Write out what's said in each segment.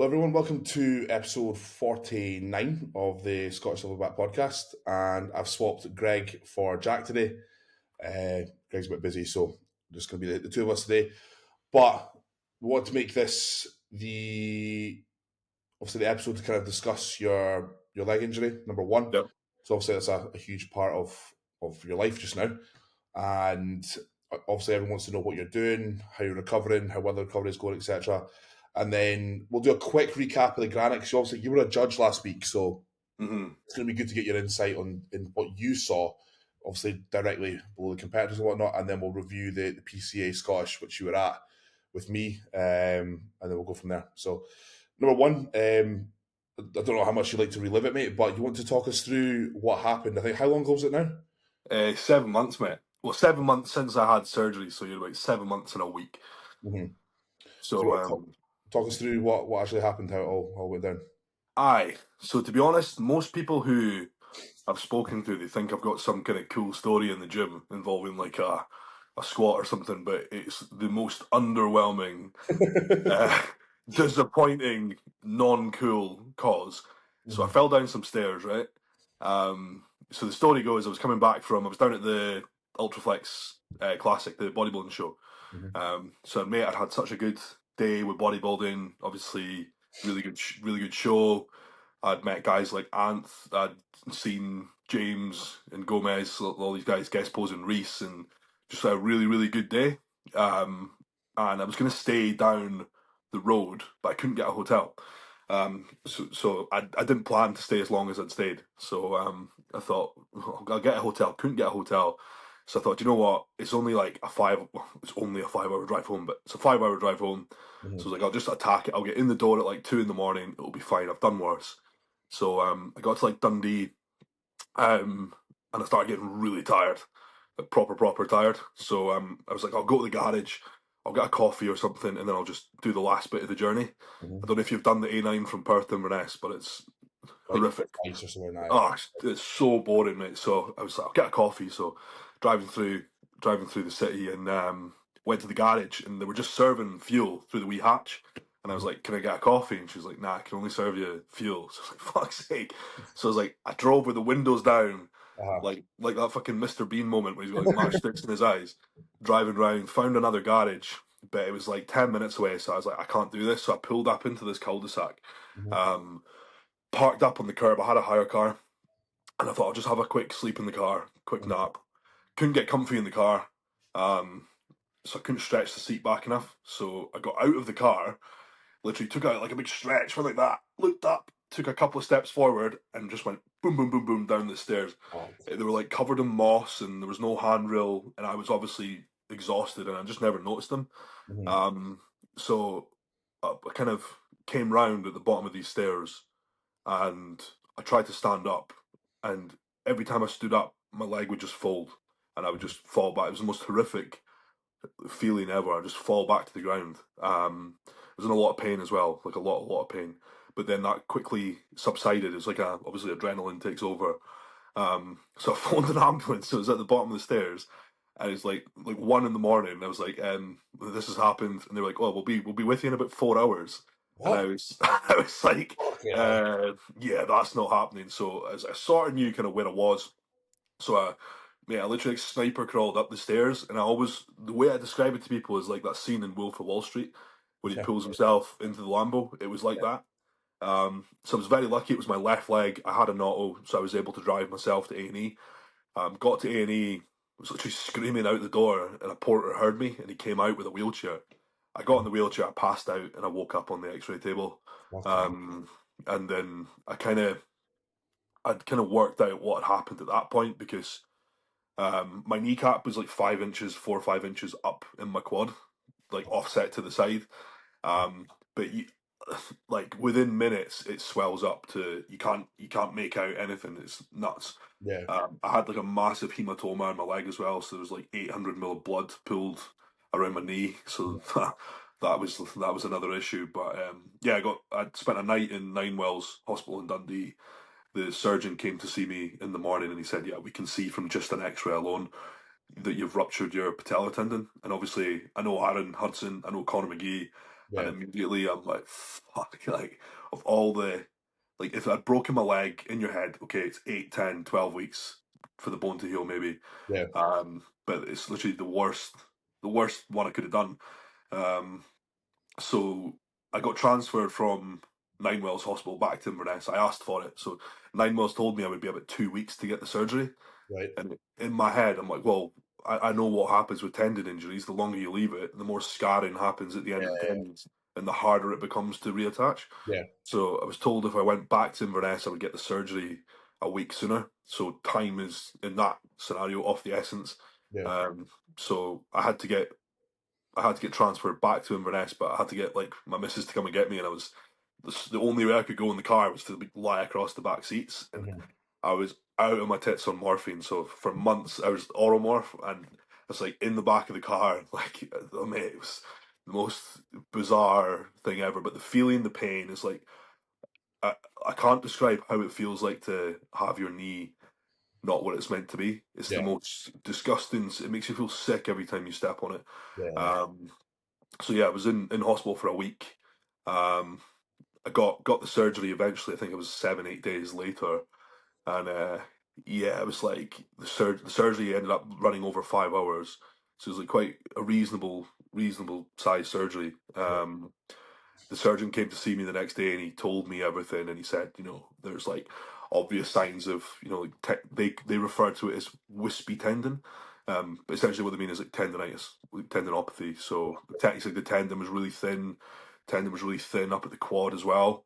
Hello, everyone. Welcome to episode 49 of the Scottish Silverback Podcast. And I've swapped Greg for Jack today. Greg's a bit busy, so just going to be the two of us today. But we want to make this the episode to kind of discuss your leg injury, number one. Yep. So obviously that's a huge part of your life just now. And obviously everyone wants to know what you're doing, how you're recovering, how well the recovery is going, etc. And then we'll do a quick recap of the Granite, because obviously you were a judge last week, so it's going to be good to get your insight in what you saw, obviously directly below the competitors and whatnot, and then we'll review the PCA Scottish, which you were at with me, and then we'll go from there. So, number one, I don't know how much you'd like to relive it, mate, but you want to talk us through what happened. I think, how long ago was it now? 7 months, mate. Well, 7 months since I had surgery, so you're about 7 months in a week. Mm-hmm. So, talk us through what actually happened, how it all went down. Aye. So, to be honest, most people who I've spoken to, they think I've got some kind of cool story in the gym involving like a squat or something, but it's the most underwhelming, disappointing, non-cool cause. So I fell down some stairs, right? So the story goes, I was down at the Ultraflex Classic, the bodybuilding show. So mate, I'd had such a good day with bodybuilding, obviously really good show. I'd met guys like Anth, I'd seen James and Gomez, all these guys guest posing, Reese, and just had a really good day. And I was going to stay down the road, but I couldn't get a hotel. So I didn't plan to stay as long as I'd stayed. So I thought, I'll get a hotel. Couldn't get a hotel. So I thought, do you know what? It's only like it's only a 5-hour drive home, but it's a 5-hour drive home. So I was like, I'll just attack it. I'll get in the door at like 2 a.m. It'll be fine. I've done worse. So I got to like Dundee, and I started getting really tired, like proper tired. So I was like, I'll go to the garage, I'll get a coffee or something, and then I'll just do the last bit of the journey. I don't know if you've done the A9 from Perth to Inverness, but it's horrific. Oh, it's so boring, mate. So I was like, I'll get a coffee. So driving through the city, and went to the garage, and they were just serving fuel through the wee hatch. And I was like, can I get a coffee? And she was like, nah, I can only serve you fuel. So I was like, fuck's sake. So I was like, I drove with the windows down, like that fucking Mr. Bean moment where he's got like matchsticks in his eyes, driving around, found another garage, but it was like 10 minutes away. So I was like, I can't do this. So I pulled up into this cul-de-sac, parked up on the curb. I had a hire car, and I thought I'll just have a quick sleep in the car, quick nap. Couldn't get comfy in the car, so I couldn't stretch the seat back enough. So I got out of the car, literally took out like a big stretch, went like that, looked up, took a couple of steps forward, and just went boom, boom, boom, boom down the stairs. They were like covered in moss, and there was no handrail, and I was obviously exhausted, and I just never noticed them. So I kind of came round at the bottom of these stairs, and I tried to stand up, and every time I stood up, my leg would just fold, and I would just fall back. It was the most horrific feeling ever. I just fall back to the ground. I was in a lot of pain as well, like a lot of pain. But then that quickly subsided. It's like obviously adrenaline takes over. So I phoned an ambulance. So it was at the bottom of the stairs, and it's like 1 a.m. I was like, this has happened, and they were like, oh, we'll be with you in about 4 hours. What? And I was like, yeah, that's not happening. So I sort of knew kind of where I was. So I literally sniper crawled up the stairs, and the way I describe it to people is like that scene in Wolf of Wall Street when he pulls himself into the Lambo. It was like that. So I was very lucky. It was my left leg. I had an auto, so I was able to drive myself to A&E. Got to A&E, was literally screaming out the door, and a porter heard me, and he came out with a wheelchair. I got in the wheelchair, I passed out, and I woke up on the X-ray table. And then I'd kind of worked out what had happened at that point, because my kneecap was like 4 or 5 inches up in my quad, like offset to the side. But like within minutes, it swells up to you can't make out anything. It's nuts. I had like a massive hematoma in my leg as well, so there was like 800 ml of blood pooled around my knee. So that was another issue. But I'd spent a night in Ninewells Hospital in Dundee. The surgeon came to see me in the morning, and he said, yeah, we can see from just an x-ray alone that you've ruptured your patellar tendon. And obviously I know Aaron Hudson, I know Conor McGee, Yeah. And immediately I'm like, fuck, like, of all the, like, if I'd broken my leg in your head, okay, it's 8, 10, 12 weeks for the bone to heal, maybe. Yeah. But it's literally the worst one I could have done. So I got transferred from Ninewells Hospital back to Inverness. I asked for it. So Ninewells told me I would be about 2 weeks to get the surgery. Right. And in my head, I'm like, well, I know what happens with tendon injuries. The longer you leave it, the more scarring happens at the end of the Yeah. tendons, and the harder it becomes to reattach. Yeah. So I was told if I went back to Inverness, I would get the surgery a week sooner. So time is, in that scenario, of the essence. Yeah. So I had to get transferred back to Inverness, but I had to get like my missus to come and get me, and I was the only way I could go in the car was to lie across the back seats, and Mhm. I was out of my tits on morphine. So for months I was Oromorph, and I was like in the back of the car, like, oh mate, it was the most bizarre thing ever. But the feeling, the pain is like I, I can't describe how it feels like to have your knee not what it's meant to be. It's the Yeah. most disgusting. It makes you feel sick every time you step on it. Yeah. So yeah, I was in hospital for a week. Um, I got the surgery eventually. I think it was 7, 8 days later, and yeah, it was like the surgery ended up running over 5 hours. So it was like quite a reasonable size surgery. The surgeon came to see me the next day and he told me everything, and he said, there's like obvious signs of, like they refer to it as wispy tendon. But essentially what they mean is like tendonitis, like tendinopathy. So he said the tendon was really thin up at the quad as well.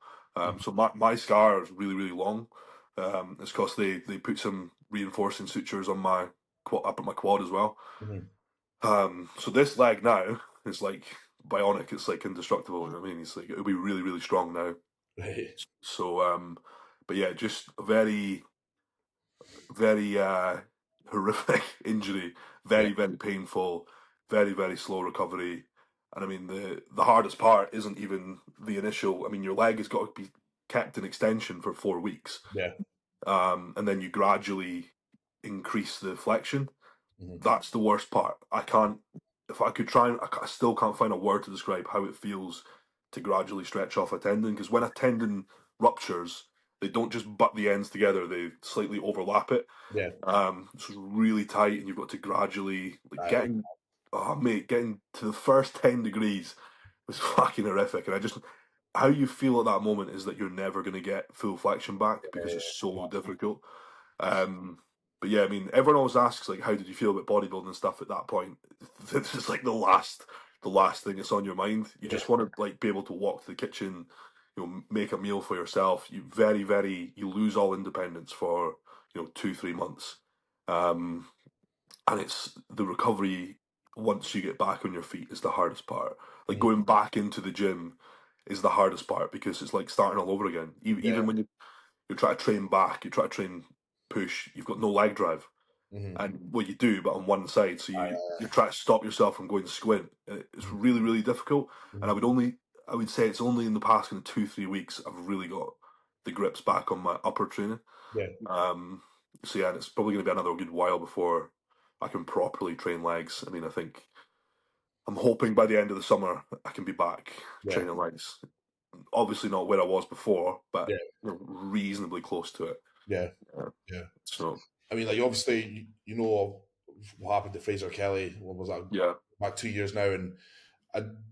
So my scar is really, really long. It's because they put some reinforcing sutures on my up at my quad as well. Mhm. So this leg now is like bionic. It's like indestructible. You know what I mean, it's like it'll be really, really strong now. Right. So, but yeah, just a very, very horrific injury. Yeah. Very, very painful. Very, very slow recovery. And I mean, the hardest part isn't even the initial. I mean, your leg has got to be kept in extension for 4 weeks, Yeah. and then you gradually increase the flexion. Mhm. That's the worst part. I can't. If I could try, I still can't find a word to describe how it feels to gradually stretch off a tendon. Because when a tendon ruptures, they don't just butt the ends together; they slightly overlap it. Yeah. It's really tight, and you've got to gradually like Aye. getting to the first 10 degrees was fucking horrific. And I just how you feel at that moment is that you're never going to get full flexion back because it's so difficult. Um, but yeah, I mean, everyone always asks like, how did you feel about bodybuilding and stuff at that point? This is like the last thing that's on your mind. You Yeah. just want to like be able to walk to the kitchen, make a meal for yourself. You lose all independence for 2, 3 months, and it's the recovery once you get back on your feet is the hardest part. Like Mhm. going back into the gym is the hardest part because it's like starting all over again. Yeah. Even when you try to train back, you try to train push, you've got no leg drive. Mhm. And well, you do, but on one side. So Aye. you try to stop yourself from going squint. And it's Mhm. really, really difficult. And Mhm. I would say it's only in the past kind of 2, 3 weeks I've really got the grips back on my upper training. Yeah. Um, so yeah, and it's probably going to be another good while before I can properly train legs. I mean, I think I'm hoping by the end of the summer I can be back Yeah. training legs. Obviously not where I was before, but Yeah. reasonably close to it. Yeah. Yeah. Yeah. So I mean, like obviously, you know what happened to Fraser Kelly. What was that? yeah, Back 2 years now, and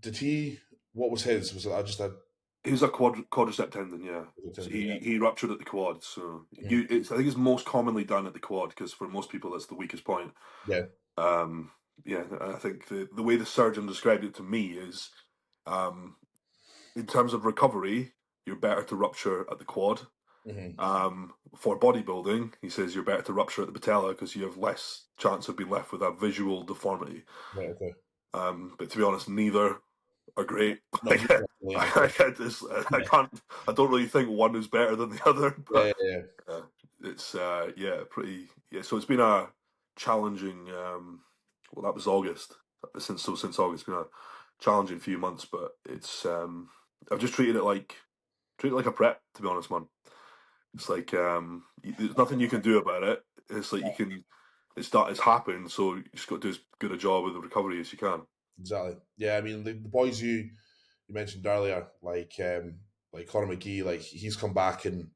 did he? What was his? Was it just a? he was a quadricep tendon. Yeah, so Yeah. he ruptured at the quad. So Mhm. I think it's most commonly done at the quad because for most people that's the weakest point. Yeah. Um, yeah, I think the way the surgeon described it to me is, um, in terms of recovery, you're better to rupture at the quad. Mhm. For bodybuilding, he says you're better to rupture at the patella because you have less chance of being left with a visual deformity. Right. Okay. But to be honest, neither are great. No, neither really I, accurate. I can't. I don't really think one is better than the other. Yeah. But Yeah. it's yeah, pretty yeah. So it's been a challenging. Well, that was August. Since August, it's been a challenging few months. But it's I've just treated it like a prep. To be honest, man. It's like there's nothing you can do about it. It's like you can. It's happened. So you just got to do as good a job with the recovery as you can. Exactly. Yeah. I mean, the boys you mentioned earlier, like Conor McGee, like he's come back and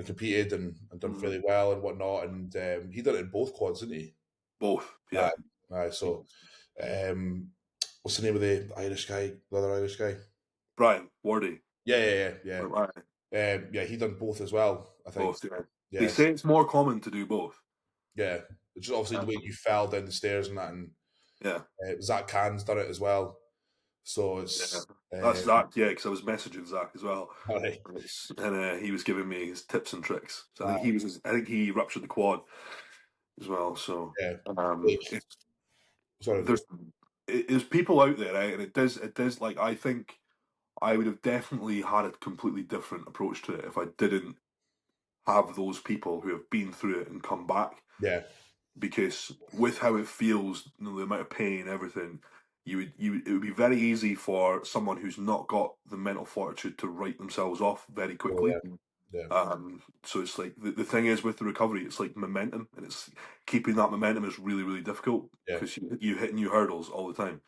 competed and done fairly well and whatnot, and he did it in both quads, didn't he? Both, yeah. So, what's the name of the Irish guy, the other Irish guy? Brian Wardy. Yeah. Right. He done both as well, I think. Both, yeah. Yeah. They say it's more common to do both. Yeah, it's just obviously the way you fell down the stairs and that, and Zach Cahn's done it as well. So it's that's Zach, because I was messaging Zach as well, right. and he was giving me his tips and tricks. So I think he ruptured the quad as well. So there's people out there, right? And it does like I think I would have definitely had a completely different approach to it if I didn't have those people who have been through it and come back. Yeah. Because with how it feels, the amount of pain, everything, it would be very easy for someone who's not got the mental fortitude to write themselves off very quickly. So it's like the thing is with the recovery, it's like momentum, and it's keeping that momentum is really, really difficult because you hit new hurdles all the time.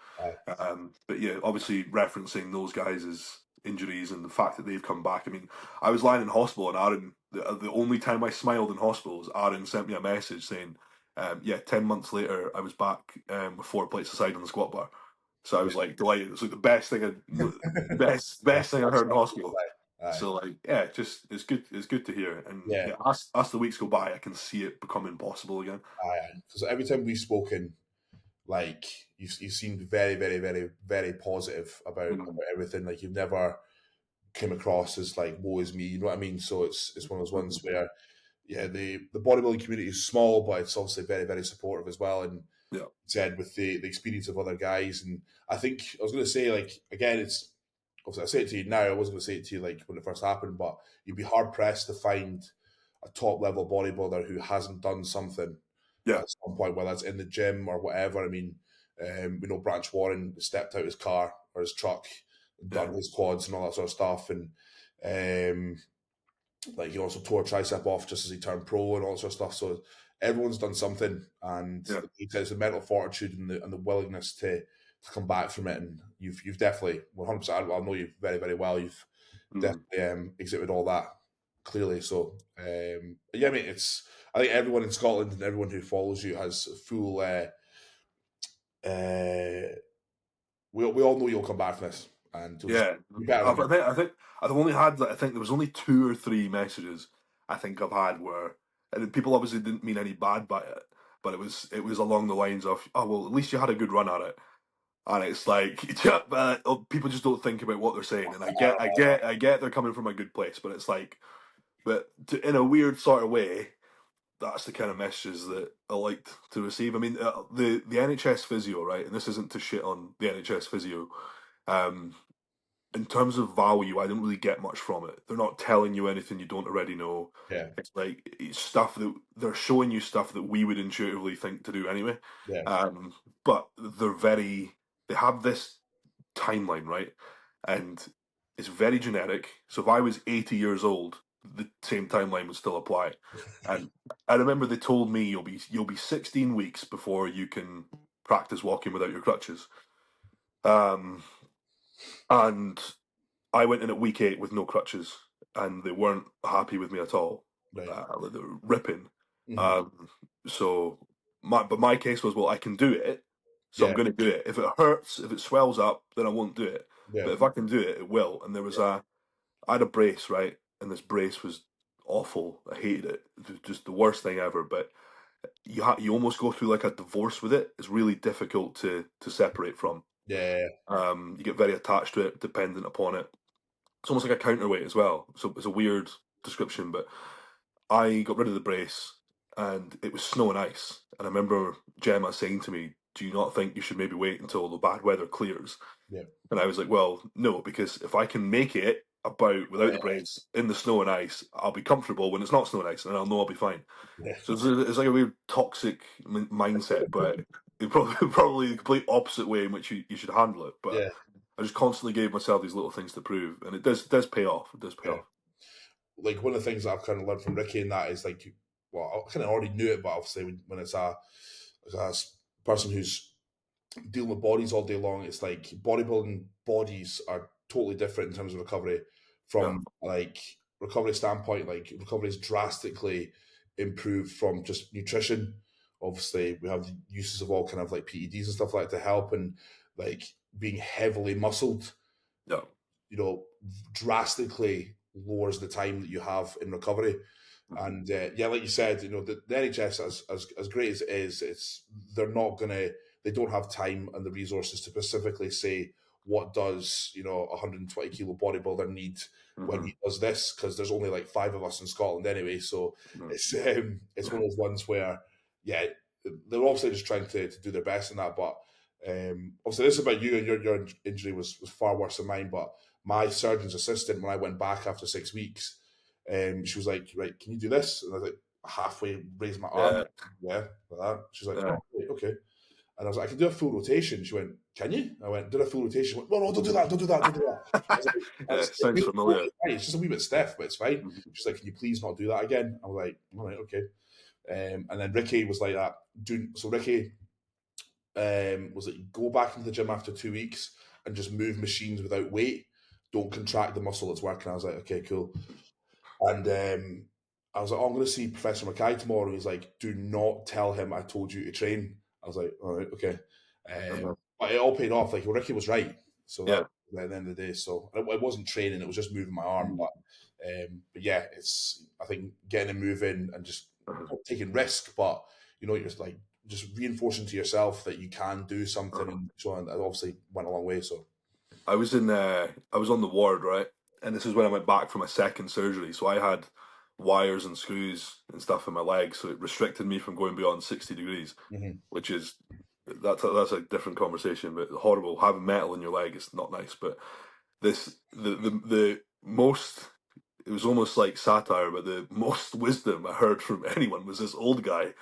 But yeah, obviously referencing those guys' injuries and the fact that they've come back. I mean, I was lying in hospital and Aaron, the only time I smiled in hospital was Aaron sent me a message saying, 10 months later, I was back with 4 plates aside on the squat bar. So I was like delighted. It's like the best thing, best thing I heard in hospital. So like, just it's good. It's good to hear. And as the weeks go by, I can see it becoming possible again. Because every time we've spoken, like you seemed very, very, very, very positive about everything. Like you've never came across as like woe is me. You know what I mean? So it's one of those ones where. Yeah, the bodybuilding community is small, but it's obviously very, very supportive as well. And said with the experience of other guys, and I think I was going to say, like, again, it's obviously I say it to you now. I wasn't going to say it to you like when it first happened, but you'd be hard pressed to find a top level bodybuilder who hasn't done something at some point, whether that's in the gym or whatever. I mean, we know Branch Warren stepped out his car or his truck, done his quads and all that sort of stuff, and like he also tore a tricep off just as he turned pro and all that sort of stuff. So everyone's done something, and it's the mental fortitude and the willingness to come back from it. And you've definitely 100%. I know you very, very well. You've definitely exhibited all that clearly. So I mean, I think everyone in Scotland and everyone who follows you has full. We all know you'll come back from this, and I think I've only had. I think there was only 2 or 3 messages I think I've had where, and people obviously didn't mean any bad by it, but it was along the lines of, oh well, at least you had a good run at it, and it's like people just don't think about what they're saying, and I get they're coming from a good place, but it's like, in a weird sort of way, that's the kind of messages that I liked to receive. I mean, the NHS physio, right? And this isn't to shit on the NHS physio. In terms of value, I didn't really get much from it. They're not telling you anything you don't already know. Yeah. It's like stuff that they're showing you stuff that we would intuitively think to do anyway. Yeah. But they have this timeline, right? And it's very generic. So if I was 80 years old, the same timeline would still apply. And I remember they told me you'll be 16 weeks before you can practice walking without your crutches. And I went in at week 8 with no crutches, and they weren't happy with me at all. Right. They were ripping. But my case was, well, I can do it, so I'm going to do it. If it hurts, if it swells up, then I won't do it. But if I can do it, it will. And there was I had a brace, right? And this brace was awful. I hated it. It was just the worst thing ever. But you almost go through like a divorce with it. It's really difficult to separate from. Yeah. You get very attached to it, dependent upon it. It's almost like a counterweight as well. So it's a weird description, but I got rid of the brace and it was snow and ice. And I remember Gemma saying to me, do you not think you should maybe wait until the bad weather clears? Yeah. And I was like, well, no, because if I can make it about without the brace in the snow and ice, I'll be comfortable when it's not snow and ice, and I'll know I'll be fine. Yeah. So it's like a weird toxic mindset, but it's probably the complete opposite way in which you should handle it. But I just constantly gave myself these little things to prove, and it does pay off. It does pay off. Like one of the things that I've kind of learned from Ricky in that is like, well, I kind of already knew it, but obviously when it's a person who's dealing with bodies all day long, it's like bodybuilding bodies are totally different in terms of recovery from like recovery standpoint. Like recovery is drastically improved from just nutrition. Obviously, we have the uses of all kind of like PEDs and stuff like that to help, and like being heavily muscled, Yeah. you know, drastically lowers the time that you have in recovery. And yeah, like you said, you know, the NHS, as great as it is, they're not gonna, they don't have time and the resources to specifically say what does, you know, a 120 kilo bodybuilder need when he does this, because there's only like 5 of us in Scotland anyway. So it's one of those ones where, yeah, they're obviously just trying to do their best in that. But obviously, this is about you, and your injury was far worse than mine. But my surgeon's assistant, when I went back after 6 weeks, she was like, right, can you do this? And I was like, halfway raised my arm. Yeah, like that. She's like, oh, okay. And I was like, I can do a full rotation. She went, can you? I went, did a full rotation. She went, no, don't do that, don't do that, don't do that. I was like, sounds familiar. It's just a wee bit stiff, but it's fine. She's like, can you please not do that again? I was like, all right, okay. And then Ricky was like that. So Ricky was like, go back into the gym after 2 weeks and just move machines without weight. Don't contract the muscle that's working. I was like, okay, cool. And I was like, oh, I'm going to see Professor Mackay tomorrow. He's like, do not tell him I told you to train. I was like, all right, okay. But it all paid off. Like, Ricky was right. So that was at the end of the day. So it wasn't training; it was just moving my arm. But yeah, it's, I think, getting and moving and just not taking risk, but you know, just like just reinforcing to yourself that you can do something. And so on. That obviously went a long way. So I was on the ward, right, and this is when I went back for my second surgery. So I had wires and screws and stuff in my legs, so it restricted me from going beyond 60 degrees, which is that's a different conversation. But horrible, having metal in your leg is not nice. But the most, it was almost like satire, but the most wisdom I heard from anyone was this old guy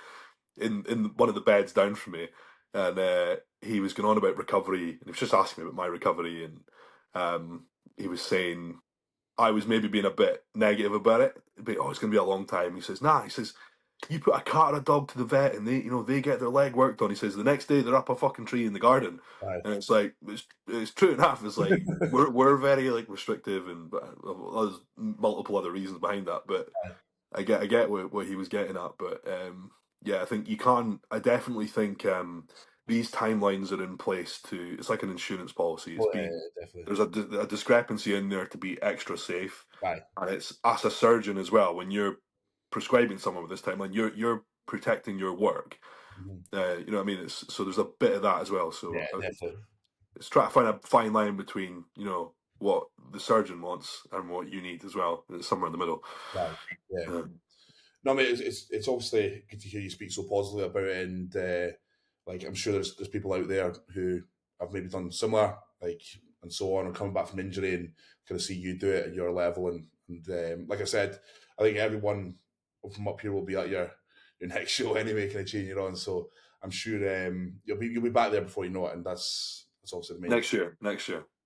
in one of the beds down from me, and he was going on about recovery, and he was just asking me about my recovery, and he was saying I was maybe being a bit negative about it. But, oh, it's going to be a long time. He says, nah. He says, you put a cat or a dog to the vet, and they get their leg worked on. He says the next day they're up a fucking tree in the garden, and it's like it's true enough. It's like we're very like restrictive, and there's multiple other reasons behind that. But I get what he was getting at. But yeah, I think you can. I definitely think these timelines are in place to. It's like an insurance policy. There's a discrepancy in there to be extra safe, and it's as a surgeon as well. When you're prescribing someone with this timeline, you're protecting your work. You know what I mean? So there's a bit of that as well. So it's trying to find a fine line between what the surgeon wants and what you need as well. It's somewhere in the middle. No, I mean it's obviously good to hear you speak so positively about it, and like I'm sure there's people out there who have maybe done similar, like, and so on, and coming back from injury and kind of see you do it at your level, and like I said, I think everyone from up here will be at your next show anyway, kind of cheering you on. So I'm sure you'll be back there before you know it, and that's obviously the main next year.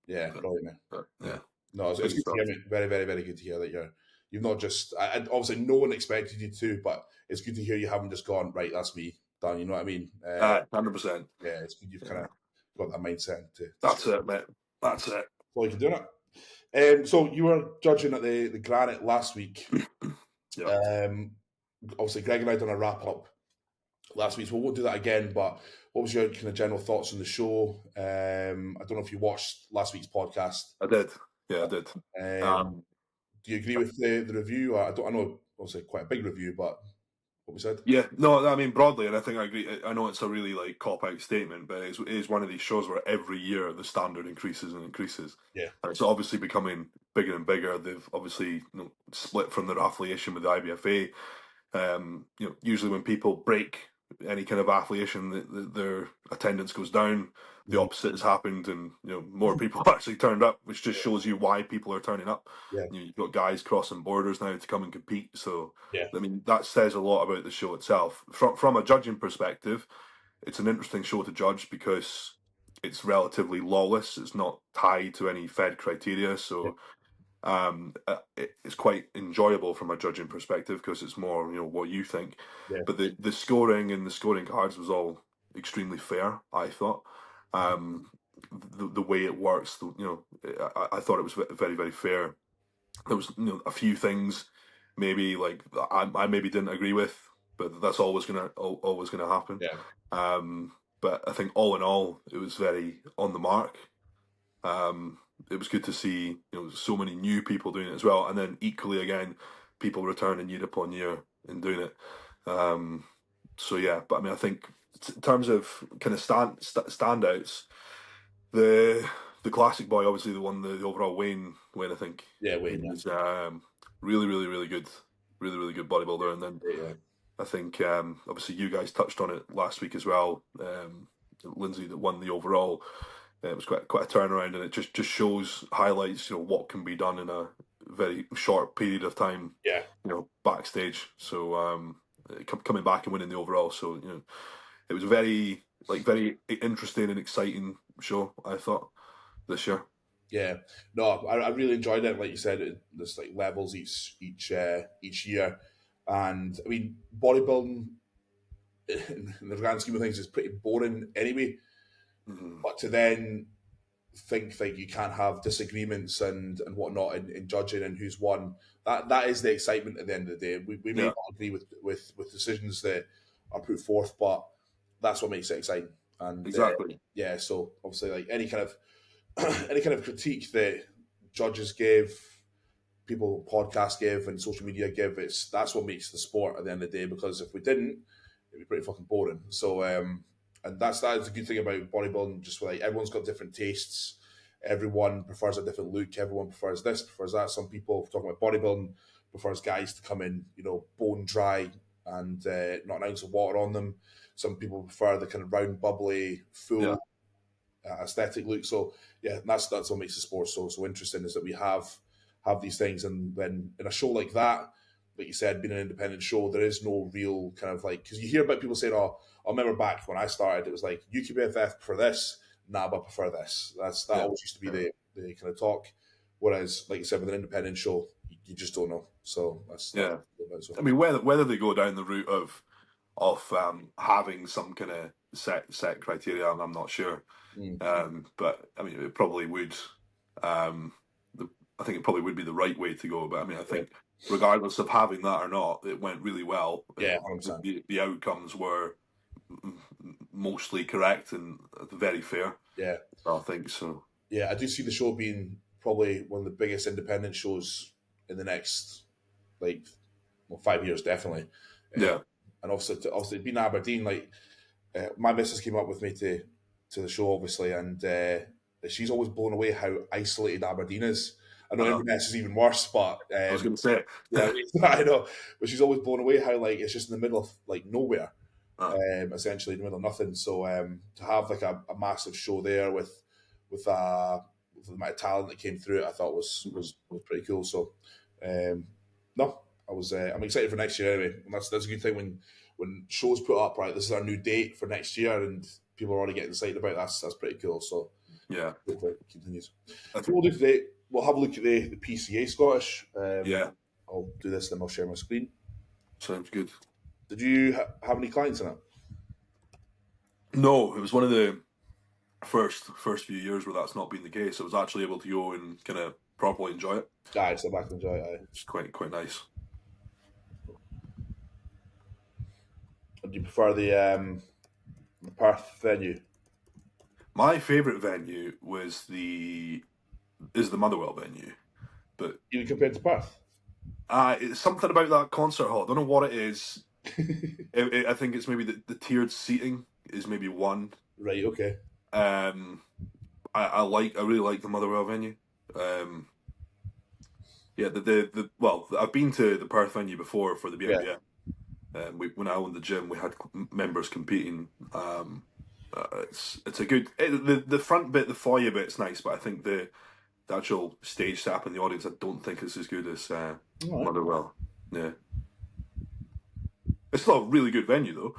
Yeah, brilliant, man. Yeah. No, it's good to hear, mate. Very, very, very good to hear that you've not just. Obviously, no one expected you to, but it's good to hear you haven't just gone right. That's me done. You know what I mean? 100%. Yeah, it's good you've kind of got that mindset. That's it, mate. That's it. Well, you can do it. So you were judging at the Granite last week. Obviously, Greg and I done a wrap up last week, so we won't do that again. But what was your kind of general thoughts on the show? I don't know if you watched last week's podcast. I did. Yeah, I did. Do you agree with the review? I know obviously quite a big review, but what we said? Yeah, no, I mean broadly, and I think I agree. I know it's a really like cop out statement, but it is one of these shows where every year the standard increases and increases. Yeah, and it's obviously becoming bigger and bigger. They've obviously split from their affiliation with the IBFA. Usually when people break any kind of affiliation, their attendance goes down. The opposite has happened, and more people actually turned up, which just shows you why people are turning up. Yeah. You've got guys crossing borders now to come and compete. So yeah. I mean, that says a lot about the show itself. From a judging perspective, it's an interesting show to judge because it's relatively lawless. It's not tied to any Fed criteria, so it's quite enjoyable from a judging perspective because it's more what you think. Yeah. But the scoring and the scoring cards was all extremely fair, I thought. the way it works. I thought it was very, very fair. There was a few things maybe like I maybe didn't agree with, but that's always gonna happen. Yeah. But I think all in all, it was very on the mark. It was good to see so many new people doing it as well, and then equally again, people returning year upon year and doing it. So yeah, but I mean, I think in terms of kind of standouts, the classic boy obviously the one the overall Wayne I think Wayne. was really really really good, really good bodybuilder, and then Yeah. I think obviously you guys touched on it last week as well. Lindsay that won the overall. It was quite a turnaround, and it just shows highlights what can be done in a very short period of time. Yeah. Backstage. So coming back and winning the overall. So it was very interesting and exciting show, I thought, this year. Yeah, no, I really enjoyed it. Like you said, there's like levels each year, and I mean bodybuilding in the grand scheme of things is pretty boring anyway. Mm-hmm. But to then think like you can't have disagreements and whatnot in judging and who's won, that is the excitement at the end of the day. We may not agree with decisions that are put forth, but that's what makes it exciting. And exactly, so obviously like any kind of any kind of critique that judges give, people podcast give, and social media give, that's what makes the sport at the end of the day. Because if we didn't, it'd be pretty fucking boring. So, and that is the good thing about bodybuilding. Just like everyone's got different tastes, everyone prefers a different look. Everyone prefers this, prefers that. Some people talking about bodybuilding prefers guys to come in, bone dry and not an ounce of water on them. Some people prefer the kind of round, bubbly, full. Aesthetic look. So yeah, that's what makes the sport so interesting, is that we have these things, and then in a show like that, like you said, being an independent show, there is no real kind of like, because you hear about people saying, "Oh, I remember back when I started, it was like UKBFF for this, nah, but I prefer this." That always used to be the kind of talk. Whereas, like you said, with an independent show, you just don't know. So that's I mean, whether they go down the route of having some kind of set criteria, I'm not sure. But I mean, it probably would. I think it probably would be the right way to go. But I mean, I think regardless of having that or not, it went really well. Yeah, the outcomes were mostly correct and very fair. Yeah, I think so. Yeah, I do see the show being probably one of the biggest independent shows in the next 5 years, definitely. Yeah, and obviously being Aberdeen, my missus came up with me to the show, obviously, and she's always blown away how isolated Aberdeen is. I know Inverness is even worse, but I was going to say, I know, but she's always blown away how it's just in the middle of nowhere, essentially in the middle of nothing. So to have a massive show there with the amount of talent that came through it, I thought was pretty cool. So no, I'm excited for next year anyway. And that's a good thing when shows put up, right, this is our new date for next year, and people are already getting excited about that's pretty cool. So yeah, hopefully it continues. So we'll do today. We'll have a look at the PCA Scottish. I'll do this, then I'll share my screen. Sounds good. Did you have any clients in it? No, it was one of the first few years where that's not been the case. I was actually able to go and kind of properly enjoy it. Sit back and enjoy it. It's quite nice. Do you prefer the Perth venue? My favourite venue is the Motherwell venue, but even compared to Perth, it's something about that concert hall. I don't know what it is. I think it's maybe the tiered seating is maybe one. Right. Okay. I really like the Motherwell venue. I've been to the Perth venue before for the BNBF. When I owned the gym, we had members competing. It's a good the front bit, the foyer bit's nice, but I think the actual stage setup in the audience, I don't think it's as good as Motherwell. Yeah, it's still a really good venue though.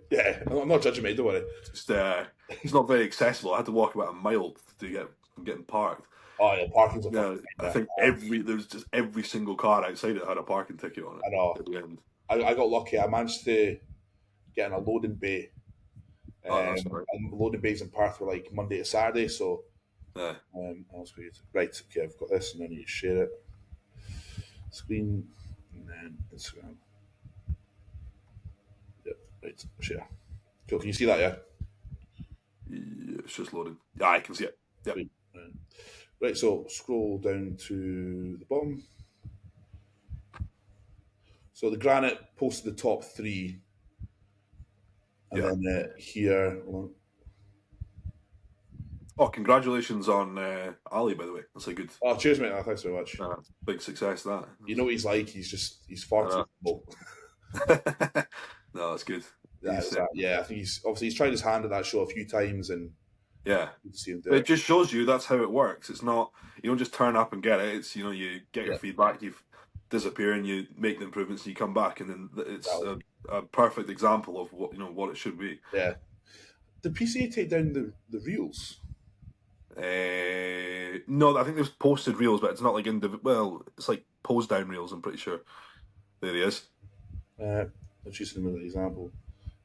Yeah, I'm not judging, mate. Don't worry. It's not very accessible. I had to walk about a mile to get from getting parked. Oh yeah, parking's I think every single car outside it had a parking ticket on it. I know. At the end. I got lucky. I managed to get in a loading bay That's right. And loading bays in Perth were like Monday to Saturday, so Yeah. that's great. Right, okay, I've got this, and then you share it. Screen, and then Instagram. Yep, right, share. Cool, can you see that, yeah? Yeah, it's just loading. Yeah, I can see it. Yep. Sweet. Right, so scroll down to the bottom. So the Granite posted the top 3, and then here. Oh, congratulations on Ali, by the way. That's a good, Oh, cheers, mate. Oh, thanks very much. big success. That You know what he's like. He's far too humble. No, that's good. Yeah, I think he's tried his hand at that show a few times, and yeah, you see him do it just shows you that's how it works. It's not, you don't just turn up and get it. It's, you get your feedback, you disappear, and you make the improvements, and you come back, and then it's a perfect example of what it should be. Yeah. Did PCA take down the reels? No, I think there's posted reels, but it's not like it's like posed down reels. I'm pretty sure. There he is. Let's use him as an example.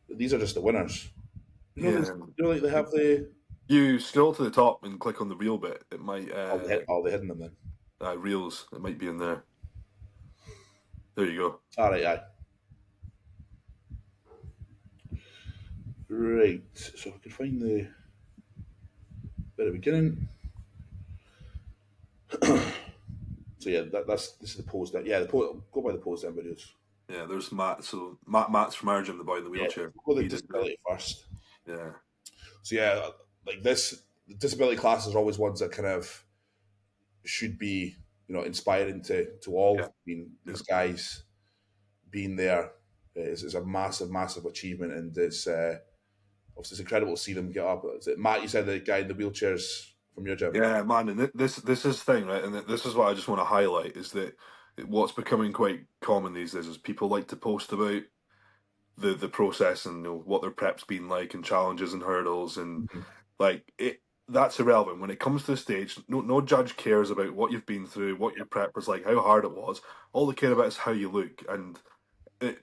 These are just the winners. Like they have You scroll to the top and click on the reel bit. It might. They're hidden them then. Reels. It might be in there. There you go. All right, aye. Right. So I can find the bit at the beginning. So yeah, this is the pose down. Yeah, go by the pose down videos. Yeah, there's Matt. So Matt's from our gym, the boy in the wheelchair. Go the disability first. Yeah. So yeah, like the disability classes are always ones that kind of should be, inspiring to all. Yeah. I mean, these guys being there is a massive, massive achievement, and it's obviously it's incredible to see them get up. Is it Matt? You said the guy in the wheelchairs from your gym. Yeah, man, and this is the thing, right? And this is what I just want to highlight is that what's becoming quite common these days is people like to post about the process and what their prep's been like and challenges and hurdles and like it. That's irrelevant when it comes to the stage. No judge cares about what you've been through, what your prep was like, how hard it was. All they care about is how you look.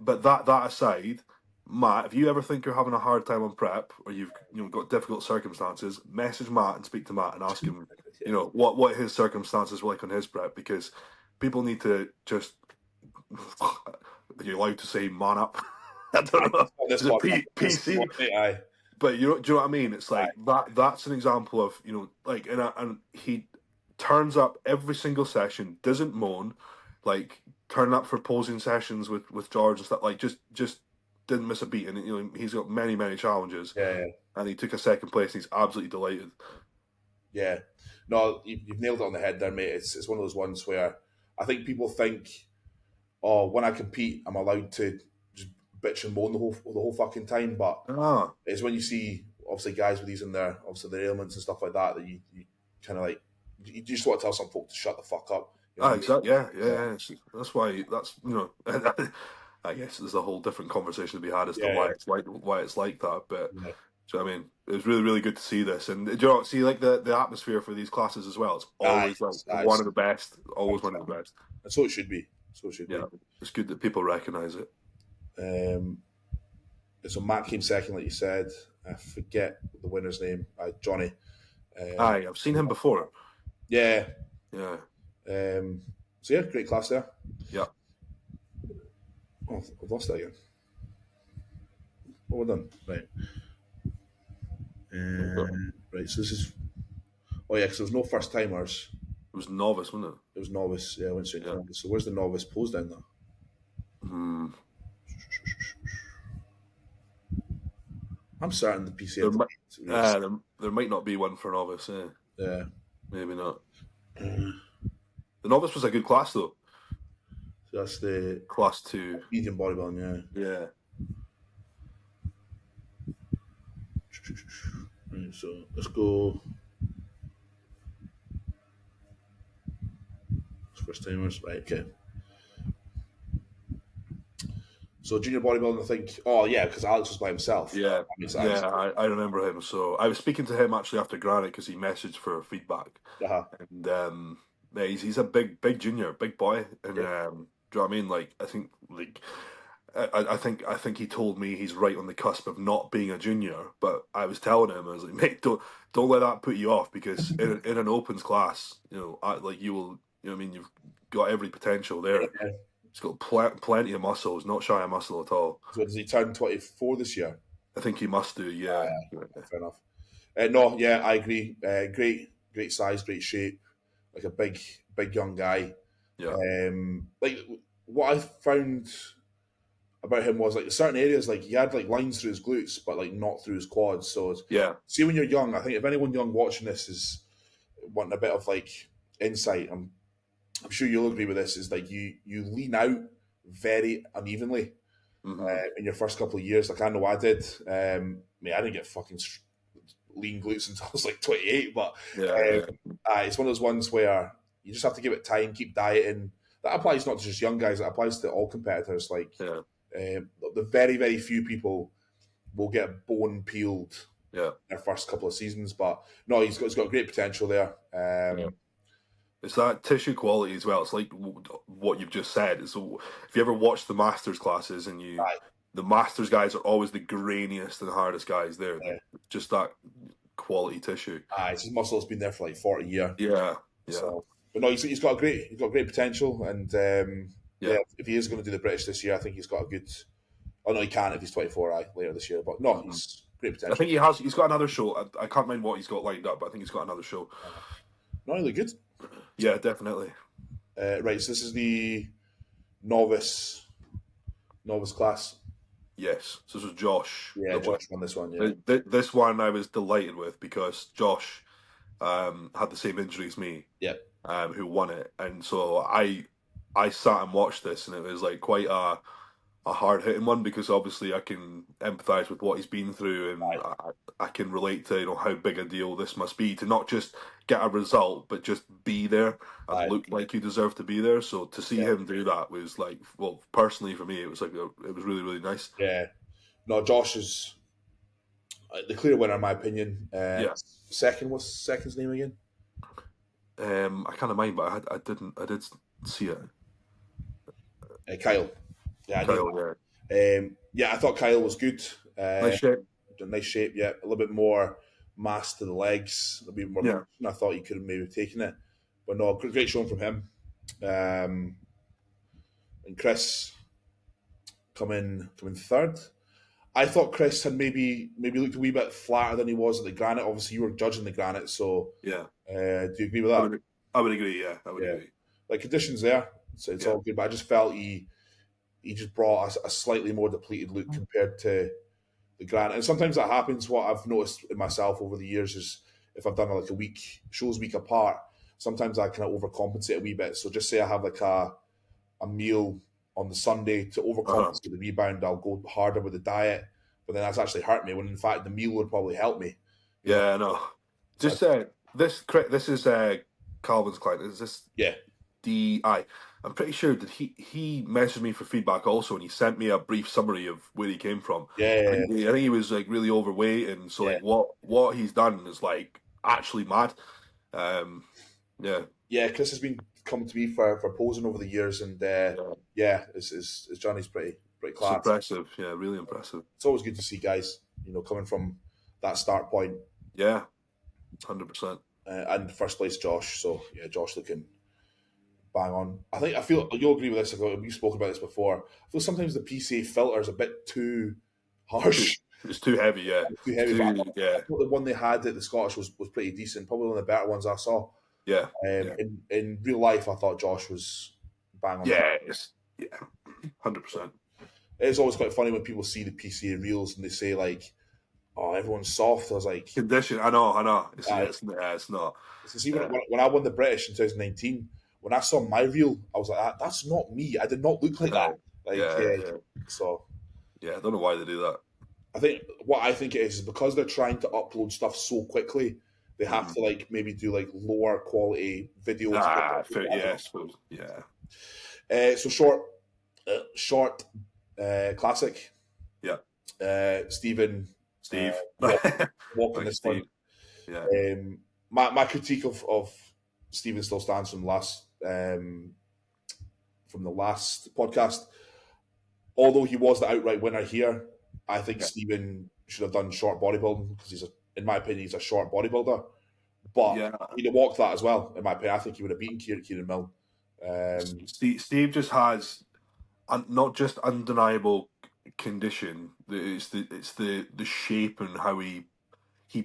But that aside, Matt, if you ever think you're having a hard time on prep or you've got difficult circumstances, message Matt and speak to Matt and ask him, what his circumstances were like on his prep, because people need to just. Are you allowed to say man up? I don't know. PC. But do you know what I mean? It's like that's an example of and he turns up every single session, doesn't moan, like turning up for posing sessions with George and stuff, like just didn't miss a beat, and he's got many challenges. Yeah. And he took a second place, and he's absolutely delighted. Yeah, no, you've nailed it on the head there, mate. It's one of those ones where I think people think, oh, when I compete, I'm allowed to just bitch and moan the whole fucking time. But it's when you see obviously guys with these in their ailments and stuff like that you kind of like you just want to tell some folk to shut the fuck up. Exactly. Yeah. That's why. I guess there's a whole different conversation to be had as to why it's like that. But so I mean, it was really, really good to see this, and do you see like the atmosphere for these classes as well? It's always one of the best, always one of the best. And so it should be. Yeah, it's good that people recognise it. So Matt came second, like you said. I forget the winner's name. Johnny. I've seen him before. Yeah. Yeah. So yeah, great class there. Yeah. Oh, I've lost that again. What we're done. Right. Right, so this is... Oh yeah, because there was no first timers. It was novice, wasn't it? It was novice, yeah, I went straight to novice. So where's the novice pose down there? I'm certain the PCA... There might not be one for novice, Yeah. Maybe not. The novice was a good class, though. So that's the... Class 2. Medium bodybuilding, yeah. Right, so let's go... First timers, right, okay. So junior bodybuilding, I think... Oh, yeah, because Alex was by himself. Yeah, I remember him. So I was speaking to him actually after Granite because he messaged for feedback. And he's a big junior, big boy. And do you know what I mean? Like, I think, like... I think he told me he's right on the cusp of not being a junior, but I was telling him, I was like, mate, don't let that put you off, because in an opens class, like you will, I mean, you've got every potential there. Yeah. He's got plenty of muscles, not shy of muscle at all. So does he turn 24 this year? I think he must do, yeah. Fair enough. No, yeah, I agree. Great size, great shape, like a big young guy. Yeah. Like what I found about him was like certain areas, like he had like lines through his glutes, but like not through his quads. So Yeah. see, when you're young, I think if anyone young watching this is wanting a bit of like insight, I'm sure you'll agree with this. Is like you lean out very unevenly in your first couple of years. Like I know I did. I mean, I didn't get fucking lean glutes until I was like 28, but it's one of those ones where you just have to give it time, keep dieting. That applies not to just young guys; that applies to all competitors. Like the very, very few people will get bone peeled their first couple of seasons, but no, he's got great potential there. It's that tissue quality as well. It's like what you've just said. So if you ever watch the Masters classes, and the Masters guys are always the grainiest and hardest guys there. Just that quality tissue. His muscle's been there for like 40 years. Yeah. So, but no, he's got great potential, and if he is going to do the British this year, I think he's got a good. Oh no, he can if he's 24 later this year. But no, he's great potential. I think he's got another show. I can't mind what he's got lined up, but I think he's got another show. Not really good. Yeah, definitely. Right, so this is the novice class. Yes, so this was Josh. Yeah, Josh won this one. Yeah, this one I was delighted with, because Josh had the same injury as me. Yeah, who won it, and so I sat and watched this, and it was like quite a hard hitting one, because obviously I can empathise with what he's been through, and I can relate to how big a deal this must be to not just get a result, but just be there and look like you deserve to be there. So to see him do that was like, well, personally for me, it was like it was really, really nice. Yeah, no, Josh is the clear winner in my opinion. Second, what's second's name again? I can't mind, but I did see it. Kyle. Yeah, Kyle. I thought Kyle was good. Nice shape. Yeah, a little bit more mass to the legs, a bit more. Yeah. I thought he could have maybe taken it, but no, great showing from him. And Chris coming third. I thought Chris had maybe looked a wee bit flatter than he was at the Granite. Obviously, you were judging the Granite, so yeah. Do you agree with that? I would agree. Yeah, I would agree. Like conditions there, so it's all good. But I just felt he just brought a slightly more depleted look compared to the Granite. And sometimes that happens. What I've noticed in myself over the years is if I've done like a week apart, sometimes I kind of overcompensate a wee bit. So just say I have like a meal on the Sunday to overcompensate the rebound, I'll go harder with the diet, but then that's actually hurt me when in fact the meal would probably help me. Yeah, no. Just this is Calvin's client. Is this DI? I'm pretty sure that he messaged me for feedback also, and he sent me a brief summary of where he came from. I think he was like really overweight, and so like what he's done is like actually mad. Chris has been coming to me for posing over the years, and his journey's pretty class. It's impressive, really impressive. It's always good to see guys, coming from that start point. Yeah, 100%. And first place, Josh. So Josh looking bang on. I feel you'll agree with this. We've spoken about this before. I feel sometimes the PCA filter is a bit too harsh. It's too heavy, yeah. It's too heavy. I thought the one they had at the Scottish was pretty decent. Probably one of the better ones I saw. Yeah. In real life, I thought Josh was bang on. 100%. It's always quite funny when people see the PCA reels and they say like, "Oh, everyone's soft." I was like, "Condition." I know. It's not. See, when I won the British in 2019, when I saw my reel, I was like, "That's not me. I did not look like that." So, I don't know why they do that. I think it is because they're trying to upload stuff so quickly. They have to like maybe do like lower quality videos. I suppose. So short, classic. Yeah. Steve. Walking this one. Yeah. My critique of Stephen still stands from the last podcast. although he was the outright winner here, I think Yeah. Stephen should have done short bodybuilding because in my opinion, he's a short bodybuilder. But Yeah. he'd have walked that as well, in my opinion. I think he would have beaten Kieran Milne. Steve just has not just undeniable condition. It's the shape and how he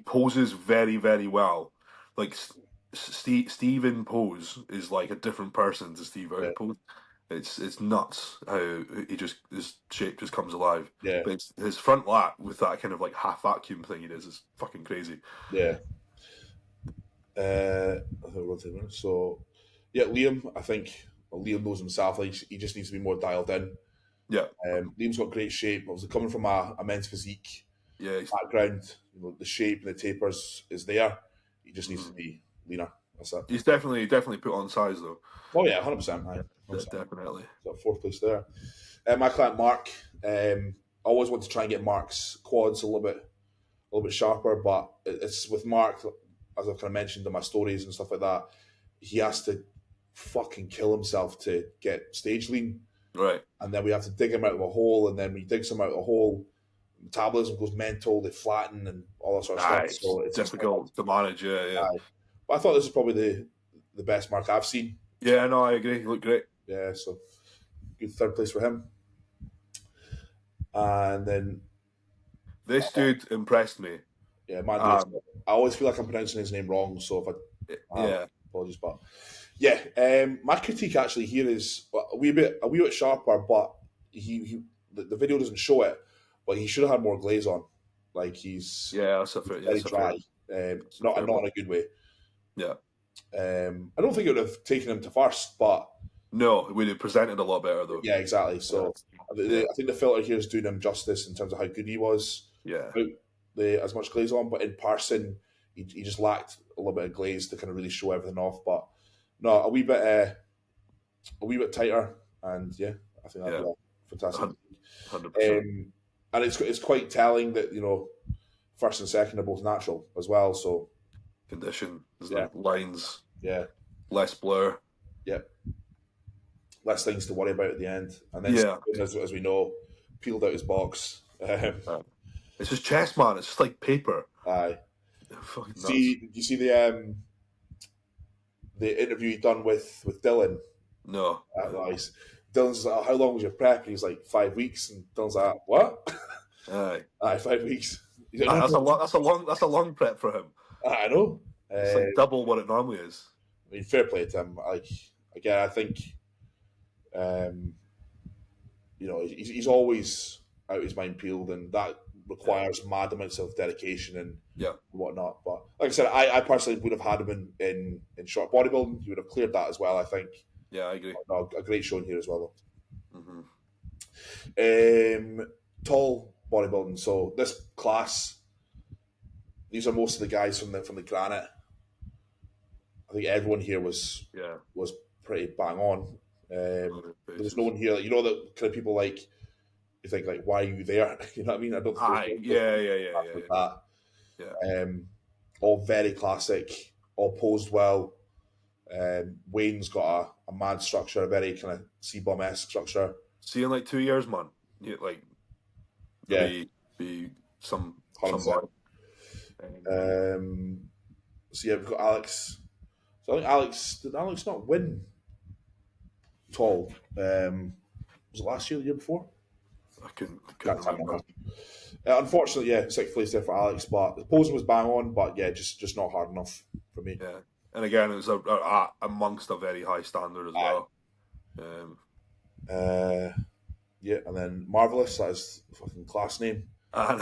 poses very, very well. Like Steve in pose is like a different person to Steve out Yeah. pose. It's nuts how his shape just comes alive. Yeah. But his front lat with that kind of like half vacuum thing he does is fucking crazy. Yeah. So, yeah, Liam, I think Liam knows himself. Like, he just needs to be more dialed in. Yeah. Liam's got great shape. Obviously, coming from a men's physique background, the shape and the tapers is there. He just needs to be leaner. That's it. He's definitely put on size though. Oh yeah, 100%. Definitely. Got fourth place there. My client Mark, I always want to try and get Mark's quads a little bit sharper, but it's with Mark, as I've kind of mentioned in my stories and stuff like that, he has to fucking kill himself to get stage lean. Right. And then we have to dig him out of a hole, and then we dig him out of a hole, metabolism goes mental, they flatten and all that sort of stuff. So it's difficult to manage, yeah. But I thought this is probably the best Mark I've seen. Yeah, no, I agree. He looked great. Yeah, so good third place for him. And then this dude impressed me. Yeah, I always feel like I'm pronouncing his name wrong, so if apologies, but my critique actually here is a wee bit sharper, but the video doesn't show it, but he should have had more glaze on. Like he's very dry, not in a good way. Yeah, I don't think it would have taken him to first, but no, it would have presented a lot better though. Yeah, exactly. So I think the filter here is doing him justice in terms of how good he was. Yeah. As much glaze on, but in person he just lacked a little bit of glaze to kind of really show everything off. But no, a wee bit tighter, and yeah, I think that'd be a fantastic. 100%. And it's quite telling that first and second are both natural as well. So condition, there's lines, less blur, less things to worry about at the end, and then as we know, peeled out his box. It's just chest, man. It's just like paper. Aye. You see the interview he done with Dylan? No. Nice. Dylan's like, how long was your prep? And he's like, 5 weeks. And Dylan's like, what? Aye. 5 weeks. Like, that's a long prep for him. I know. It's like double what it normally is. I mean, fair play to him. Like, again, I think, he's always out his mind peeled, and that requires mad amounts of dedication and whatnot. But like I said, I personally would have had him in short bodybuilding. He would have cleared that as well, I think. Yeah, I agree. A great showing here as well, though. Mm-hmm. Tall bodybuilding. So this class, these are most of the guys from the Granite. I think everyone here was pretty bang on. There was no one here, that kind of people like. You think like, why are you there? You know what I mean? I don't think that. All very classic, all posed well. Wayne's got a mad structure, a very kind of C-bomb-esque structure. See, in like 2 years, man, be some boy. So we've got Alex. So I think did Alex not win tall? Was it last year, the year before? I couldn't remember. Unfortunately, sixth place there for Alex, but the posing was bang on, but just not hard enough for me. Yeah, and again, it was amongst a very high standard as well. And then Marvelous, that is the fucking class name. So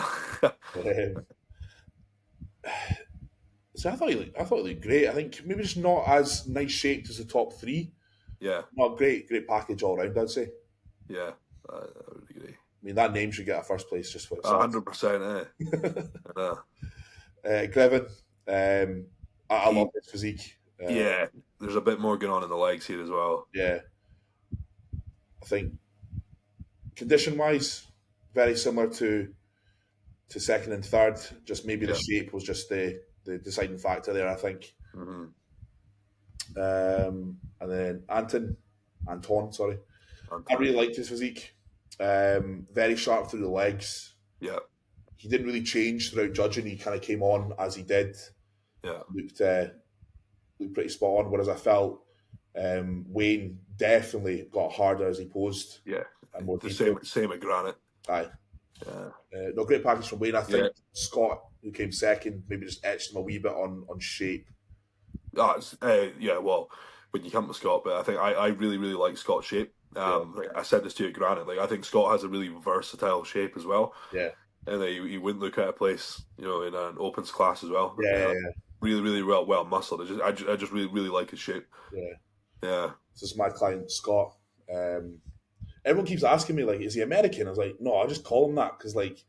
I thought he looked great. I think maybe just not as nice shaped as the top three. Yeah, not great package all round, I'd say. Yeah, I would agree. I mean, that name should get a first place just for itself. 100%, Grevin, I love his physique. There's a bit more going on in the legs here as well. Yeah. I think condition-wise, very similar to second and third. Just maybe the shape was just the deciding factor there, I think. Mm-hmm. And then Anton, I really liked his physique. Very sharp through the legs. Yeah. He didn't really change throughout judging. He kind of came on as he did. Yeah. Looked pretty spot on. Whereas I felt Wayne definitely got harder as he posed. Yeah. And more The detailed. same at Granite. Aye. Yeah. No, great package from Wayne. I think Scott, who came second, maybe just etched him a wee bit on shape. Yeah, well, when you come to Scott, but I think I really, really like Scott's shape. Like I said this to you at Granite, like I think Scott has a really versatile shape as well. Yeah. And he wouldn't look out of place, in an opens class as well. Yeah. Really, really well muscled. I just really, really like his shape. Yeah. Yeah. This is my client, Scott. Everyone keeps asking me, like, is he American? I was like, no, I just call him that because, like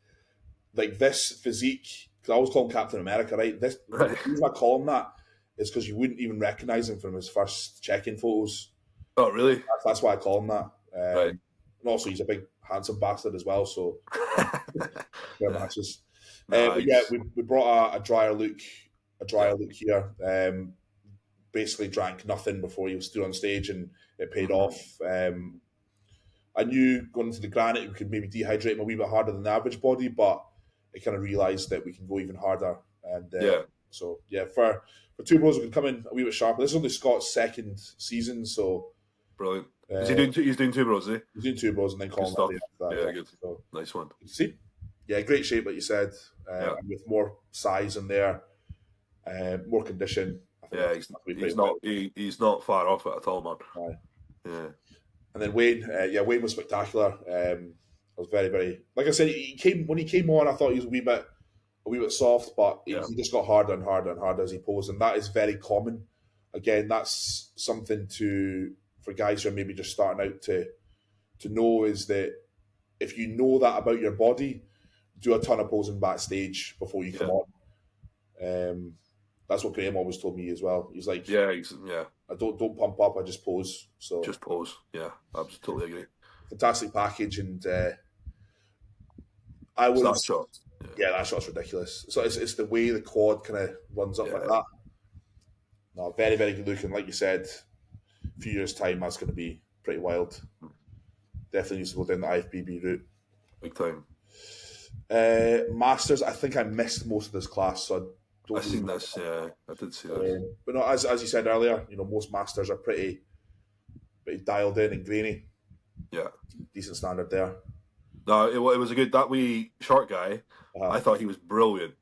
this physique, because I always call him Captain America, right? The reason I call him that is because you wouldn't even recognize him from his first check-in photos. Oh, really? That's why I call him that. Right. And also, he's a big, handsome bastard as well, so fair matches. Nice. But yeah, we brought a drier look here. Basically drank nothing before he stood on stage, and it paid off. I knew going into the Granite we could maybe dehydrate him a wee bit harder than the average body, but I kind of realised that we can go even harder. And so yeah, for two bros we can come in a wee bit sharper. This is only Scott's second season, so brilliant. Is he doing he's doing two bros, is he? He's doing two bros and then calling that. Yeah, good. So, nice one. See? Yeah, great shape, like you said. With more size in there, more condition. Yeah, he's not far off it at all, man. Aye. Yeah. And then Wayne, Wayne was spectacular. I was very, very, like I said, when he came on, I thought he was a wee bit soft, but he just got harder and harder and harder as he posed, and that is very common. Again, that's something for guys who are maybe just starting out to know, is that if you know that about your body, do a ton of posing backstage before you come on. That's what Graham always told me as well. He's like, I don't pump up, I just pose. So just pose. Yeah, I totally agree. Fantastic package, and that shot. Yeah, that shot's ridiculous. So it's the way the quad kind of runs up like that. No, very, very good looking. Like you said, a few years' time, that's going to be pretty wild. Definitely needs to go down the IFBB route. Big time. Masters, I think I missed most of this class, so I seen this. Yeah, I did see this. But no, as you said earlier, most Masters are pretty dialed in and grainy. Yeah, decent standard there. No, it was a good. That wee short guy, I thought he was brilliant.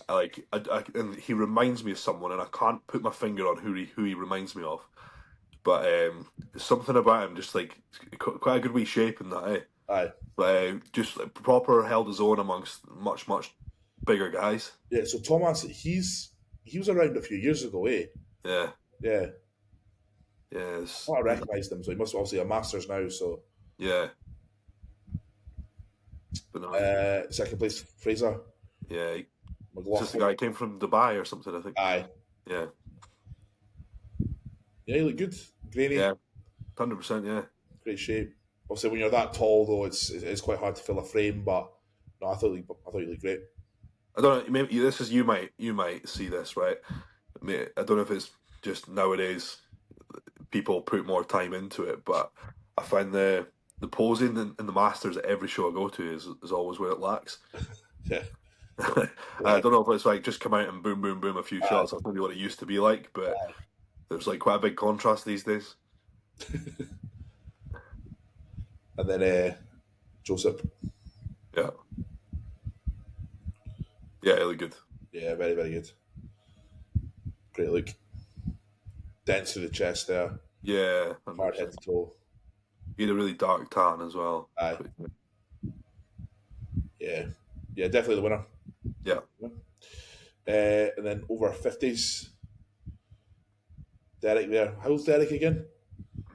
And he reminds me of someone, and I can't put my finger on who he reminds me of. But there's something about him, just like quite a good wee shape in that. Aye. Just proper held his own amongst much bigger guys. Yeah. So Thomas, he was around a few years ago, eh? Yeah. Yeah. Yes. I recognised him, so he must obviously a Masters now. So yeah. But no, second place, Fraser. Yeah. Just the guy came from Dubai or something, I think. Aye. Yeah. Yeah, he looked good. Grainy. Yeah. 100%. Yeah. Great shape. Obviously, when you're that tall, though, it's quite hard to fill a frame. But no, I thought he looked great. I don't know. Maybe this is you might see this, right? I don't know if it's just nowadays people put more time into it, but I find the posing in the Masters at every show I go to is always where it lacks. Yeah. I don't know if it's like just come out and boom, boom, boom, a few shots. That's maybe what it used to be like, but there's like quite a big contrast these days. And then Joseph. Yeah. Yeah, he looked good. Yeah, very, very good. Great look. Dense to the chest there. Yeah. Hard head to toe. He had a really dark tan as well. Aye. Yeah. Yeah, definitely the winner. Yeah. And then over 50s. Derek there. How's Derek again?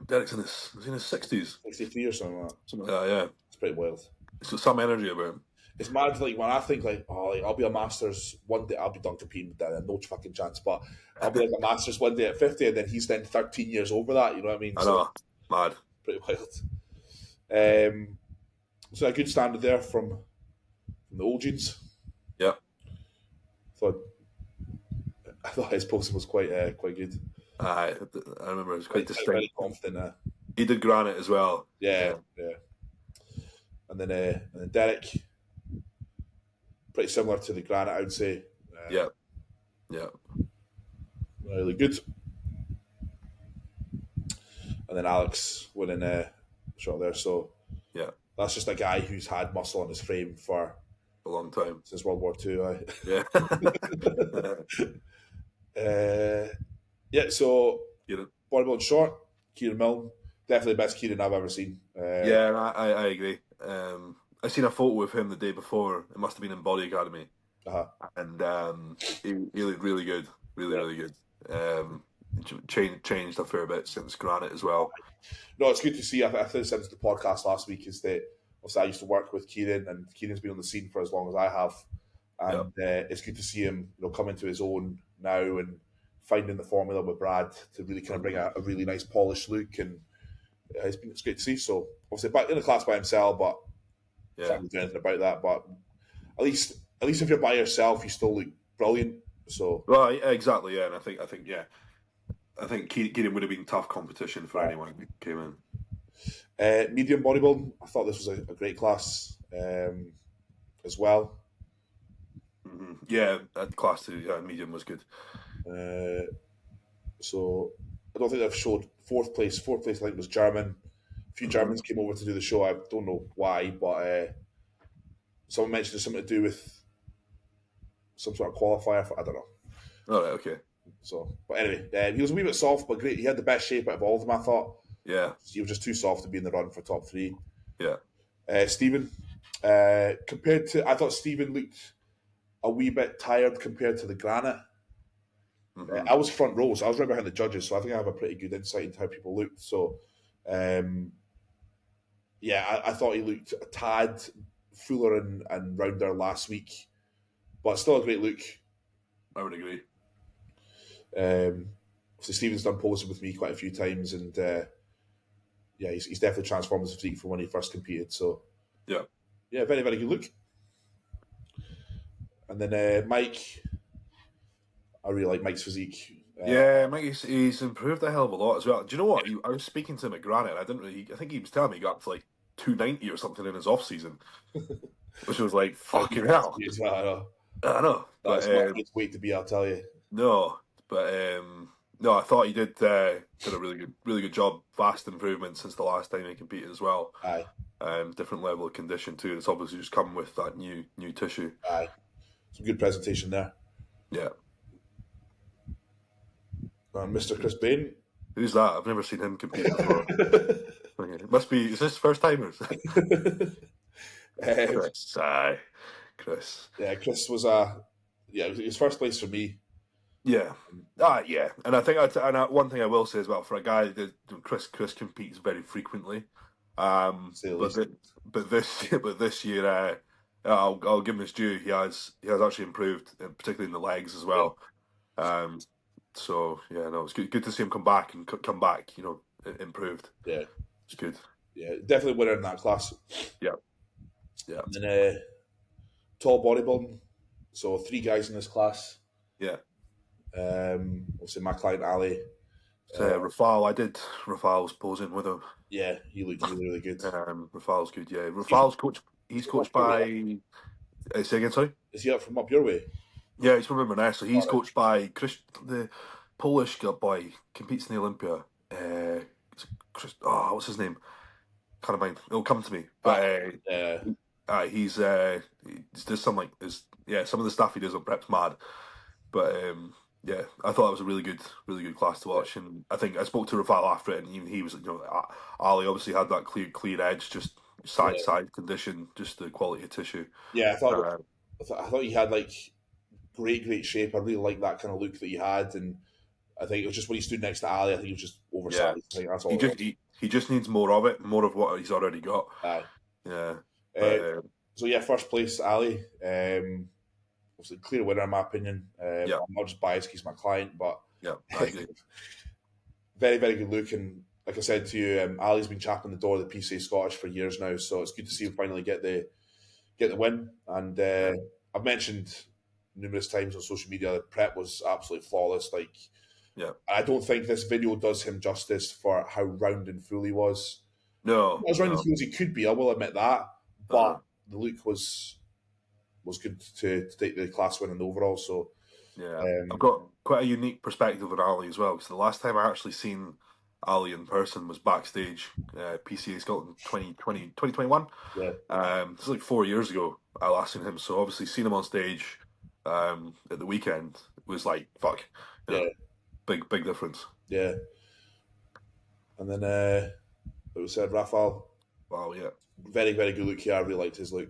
Derek's in his 60s. 63 or something like that. Something like that, yeah. It's pretty wild. It's got some energy about him. It's mad, like, when I think, like, I'll be a Masters one day, I'll be done competing with that, no fucking chance, but I'll be like a Masters one day at 50, and then he's then 13 years over that, you know what I mean? I know, mad. Pretty wild. So a good standard there from the old jeans. Yeah. I thought his posting was quite good. I remember it was quite distinct. Very confident. He did Granite as well. Yeah. and then Derek, pretty similar to the Granite, I would say. Yeah. Really good. And then Alex winning shot there. So yeah, that's just a guy who's had muscle on his frame for a long time since World War II. Yeah. So Kieran. bodybuilding short, Kieran Milne, definitely the best Kieran I've ever seen. Yeah, I agree. I seen a photo of him the day before. It must have been in Body Academy, and he looked really good, really good. Changed a fair bit since Granite as well. No, it's good to see. I think since the podcast last week is that obviously I used to work with Kieran, and Kieran's been on the scene for as long as I have, and it's good to see him, come into his own now and finding the formula with Brad to really kind of bring a really nice polished look, and it's great to see. So obviously back in the class by himself, but can't do anything about that. But at least if you're by yourself, you still look brilliant. So exactly, yeah, and I think Kieran would have been tough competition for anyone who came in. Medium bodybuilding, I thought this was a great class as well. Mm-hmm. Yeah, class 2, medium was good. So I don't think they've showed fourth place. Fourth place, I think, was German. A few Germans came over to do the show. I don't know why, but someone mentioned it's something to do with some sort of qualifier. I don't know. All right, okay. So, but anyway, he was a wee bit soft, but great. He had the best shape out of all of them, I thought. Yeah. He was just too soft to be in the run for top 3. Yeah. Stephen, compared to, I thought Stephen looked a wee bit tired compared to the Granite. Mm-hmm. I was front row, so I was right behind the judges, so I think I have a pretty good insight into how people looked. So, I thought he looked a tad fuller and rounder last week, but still a great look. I would agree. So Stephen's done posing with me quite a few times, and he's definitely transformed his physique from when he first competed. So very, very good look. And then Mike, I really like Mike's physique. Mike, he's improved a hell of a lot as well. Do you know what? I was speaking to him at Granite. I think he was telling me he got up to like 290 or something in his off season, which was like fucking hell. I know. That's not a good weight to be, I'll tell you. No, but no, I thought he did a really good job. Vast improvement since the last time he competed as well. Aye. Different level of condition too. It's obviously just come with that new tissue. Aye. Some good presentation there. Yeah. And Mr. Chris Bain. Who's that? I've never seen him compete before. It must be. Is this first timers? Chris. Yeah, Chris was his first place for me. Yeah, and I think one thing I will say as well, for a guy that Chris competes very frequently, but this year I'll give him his due. He has actually improved, particularly in the legs as well. So it's good to see him come back improved. Yeah, it's good. Yeah, definitely winner in that class. Yeah. And then tall bodybuilding. So 3 guys in this class. Yeah. Obviously my client Ali. Rafal, I did Rafal's posing with him. Yeah, he looked really good. Rafal's good. Yeah, Rafal's coached. He's coached by. Say again, sorry. Is he up from up your way? Yeah, he's from Inverness. So he's coached by the Polish boy, competes in the Olympia. What's his name? Can't mind. It'll come to me. But he does some some of the stuff he does on prep's mad. But I thought it was a really good class to watch, and I think I spoke to Rafal after it, and even he was, Ali obviously had that clear edge, just side condition, just the quality of tissue. Yeah, I thought he had like great shape. I really like that kind of look that he had, and I think it was just when he stood next to Ali, I think he was just oversized. I think that's all. He just needs more of it, more of what he's already got. Aye. Yeah. First place Ali. Obviously, clear winner in my opinion. I'm not just biased because he's my client, but I agree. Very, very good look, and like I said to you, Ali's been chapping the door of the PCA Scottish for years now, so it's good to see him finally get the win. And I've mentioned numerous times on social media that prep was absolutely flawless. I don't think this video does him justice for how round and full he was. No, not as round and full as he could be, I will admit that, but the look was good to take the class win in the overall. So yeah, I've got quite a unique perspective on Ali as well, because the last time I actually seen Ali in person was backstage, PCA Scotland 2021. yeah, This is like 4 years ago I last seen him, so obviously seeing him on stage at the weekend was like, fuck, you know, big difference. Yeah. And then it was said Rafael. Wow, yeah. Very, very good look here. I really liked his look.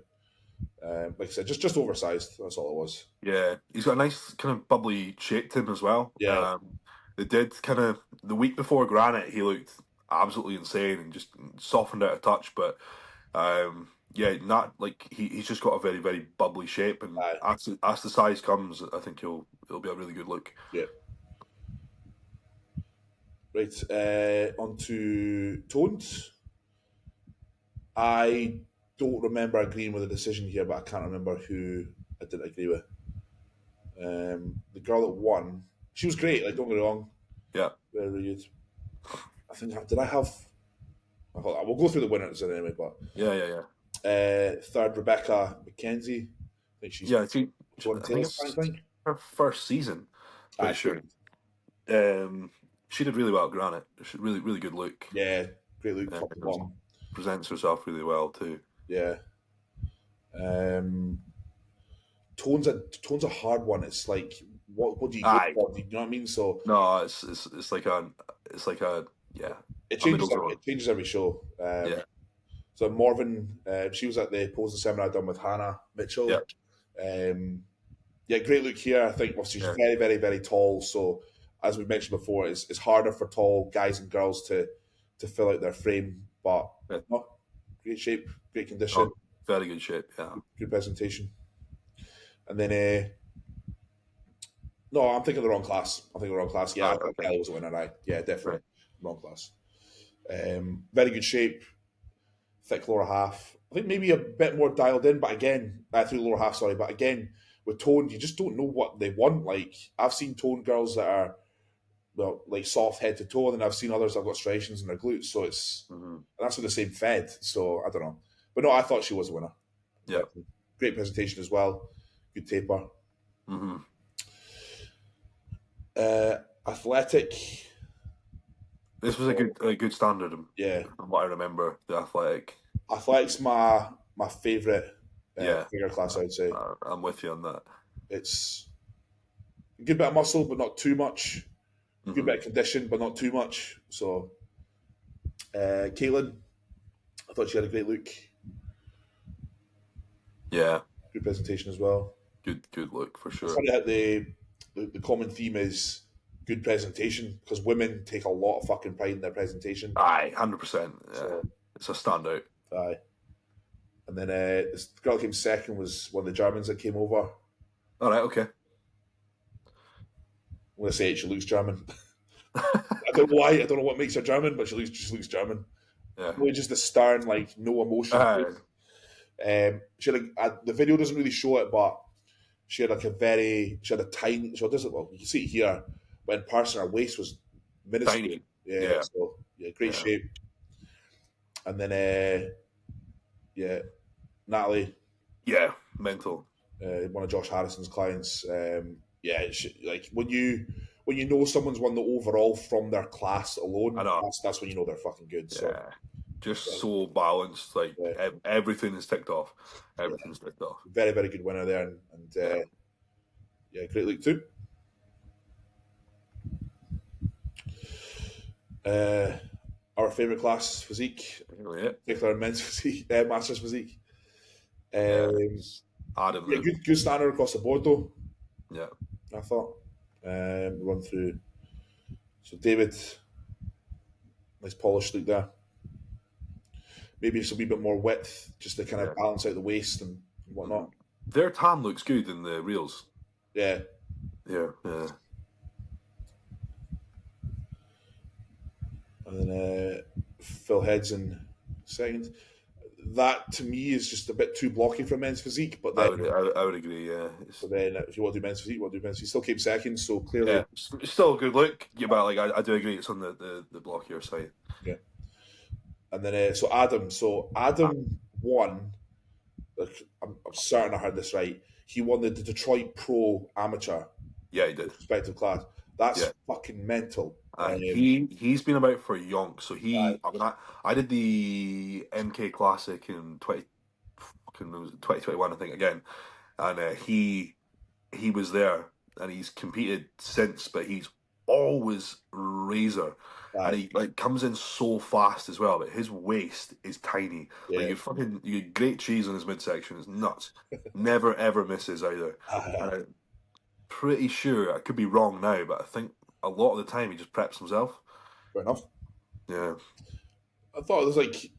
Like I said, just oversized. That's all it was. Yeah, he's got a nice kind of bubbly shape to him as well. Yeah. They did kind of, the week before Granite, he looked absolutely insane and just softened out a touch. But yeah, not like he's just got a very, very bubbly shape. And as the size comes, I think it'll be a really good look. Yeah. Right, on to Tones. I don't remember agreeing with the decision here, but I can't remember who I didn't agree with. The girl that won, she was great. Like, don't get me wrong. Yeah, very good. I think did I have? We'll go through the winners anyway. But yeah. Third, Rebecca McKenzie. I think she's I think it's her first season. Pretty sure. She did really well at Granite. Really, really good look. Yeah, great look. Top to bottom. Presents herself really well too. Yeah. Tone's a hard one. It's like what do you go for? Do you know what I mean? So no, it's like a yeah. It changes every show. Yeah. So Morven, she was at the posing seminar done with Hannah Mitchell. Yeah. Great look here. I think she's very, very, very tall. So as we mentioned before, it's harder for tall guys and girls to fill out their frame. But great shape, great condition. Oh, very good shape, yeah. Good presentation. And then, no, I'm thinking the wrong class. Yeah, I thought Kelly was a winner. Yeah, definitely. Right. Wrong class. Very good shape, thick lower half. I think maybe a bit more dialed in, but again, through lower half, sorry. But again, with tone, you just don't know what they want. Like, I've seen tone girls that are, well, like soft head to toe, and then I've seen others that have got striations in their glutes. So it's, and that's with the same fed. So I don't know. But no, I thought she was a winner. Yeah. Great presentation as well. Good taper. Athletic. This was a good standard. Yeah. From what I remember, the athletic. Athletic's my favourite figure class, I would say. I'm with you on that. It's a good bit of muscle, but not too much. Good bit of condition, but not too much. So, Caitlin, I thought she had a great look. Yeah. Good presentation as well. Good look for sure. It's funny that the common theme is good presentation, because women take a lot of fucking pride in their presentation. Aye, 100%. Yeah. So, it's a standout. Aye. And then this girl that came second was one of the Germans that came over. All right, okay. I'm going to say it, she looks German. I don't know why. I don't know what makes her German, but she looks German. Yeah. Really just the stern, like, no emotion. She had the video doesn't really show it, but she had a tiny. So does it? Well, you can see it here. But in person, her waist was minuscule. Tiny. Yeah. So great shape. And then Natalie. Yeah, mental. One of Josh Harrison's clients. Like when you know someone's won the overall from their class alone, that's when you know they're fucking good. So. Yeah. Just so balanced, like everything is ticked off. Everything's ticked off. Very, very good winner there, and great look too. Our favourite class, physique, particular men's physique, masters physique. Adam, good standard across the board though. Yeah, I thought. Run through. So David, nice polished look there. Maybe just a wee bit more width, just to kind of balance out the waist and whatnot. Their tan looks good in the reels. Yeah. And then Phil Heads in second. That to me is just a bit too blocky for men's physique. But then I would agree. Yeah. But then if you want to do men's physique, Still came second, so clearly, still a good look. Yeah, but like I do agree, it's on the blockier side. Yeah. And then Adam won I'm certain I heard this right. He won the Detroit Pro Amateur Yeah, he did. respective class. That's Yeah. fucking mental. He's been about for yonks. So Aye. I did the MK Classic in 2021, I think, again, and he was there and he's competed since, but he's always razor. And he like comes in so fast as well, but his waist is tiny. Yeah. Like you get great cheese on his midsection. It's nuts. Never ever misses either. And I'm pretty sure, I could be wrong now, but I think a lot of the time he just preps himself. Fair enough. Yeah. I thought it was like,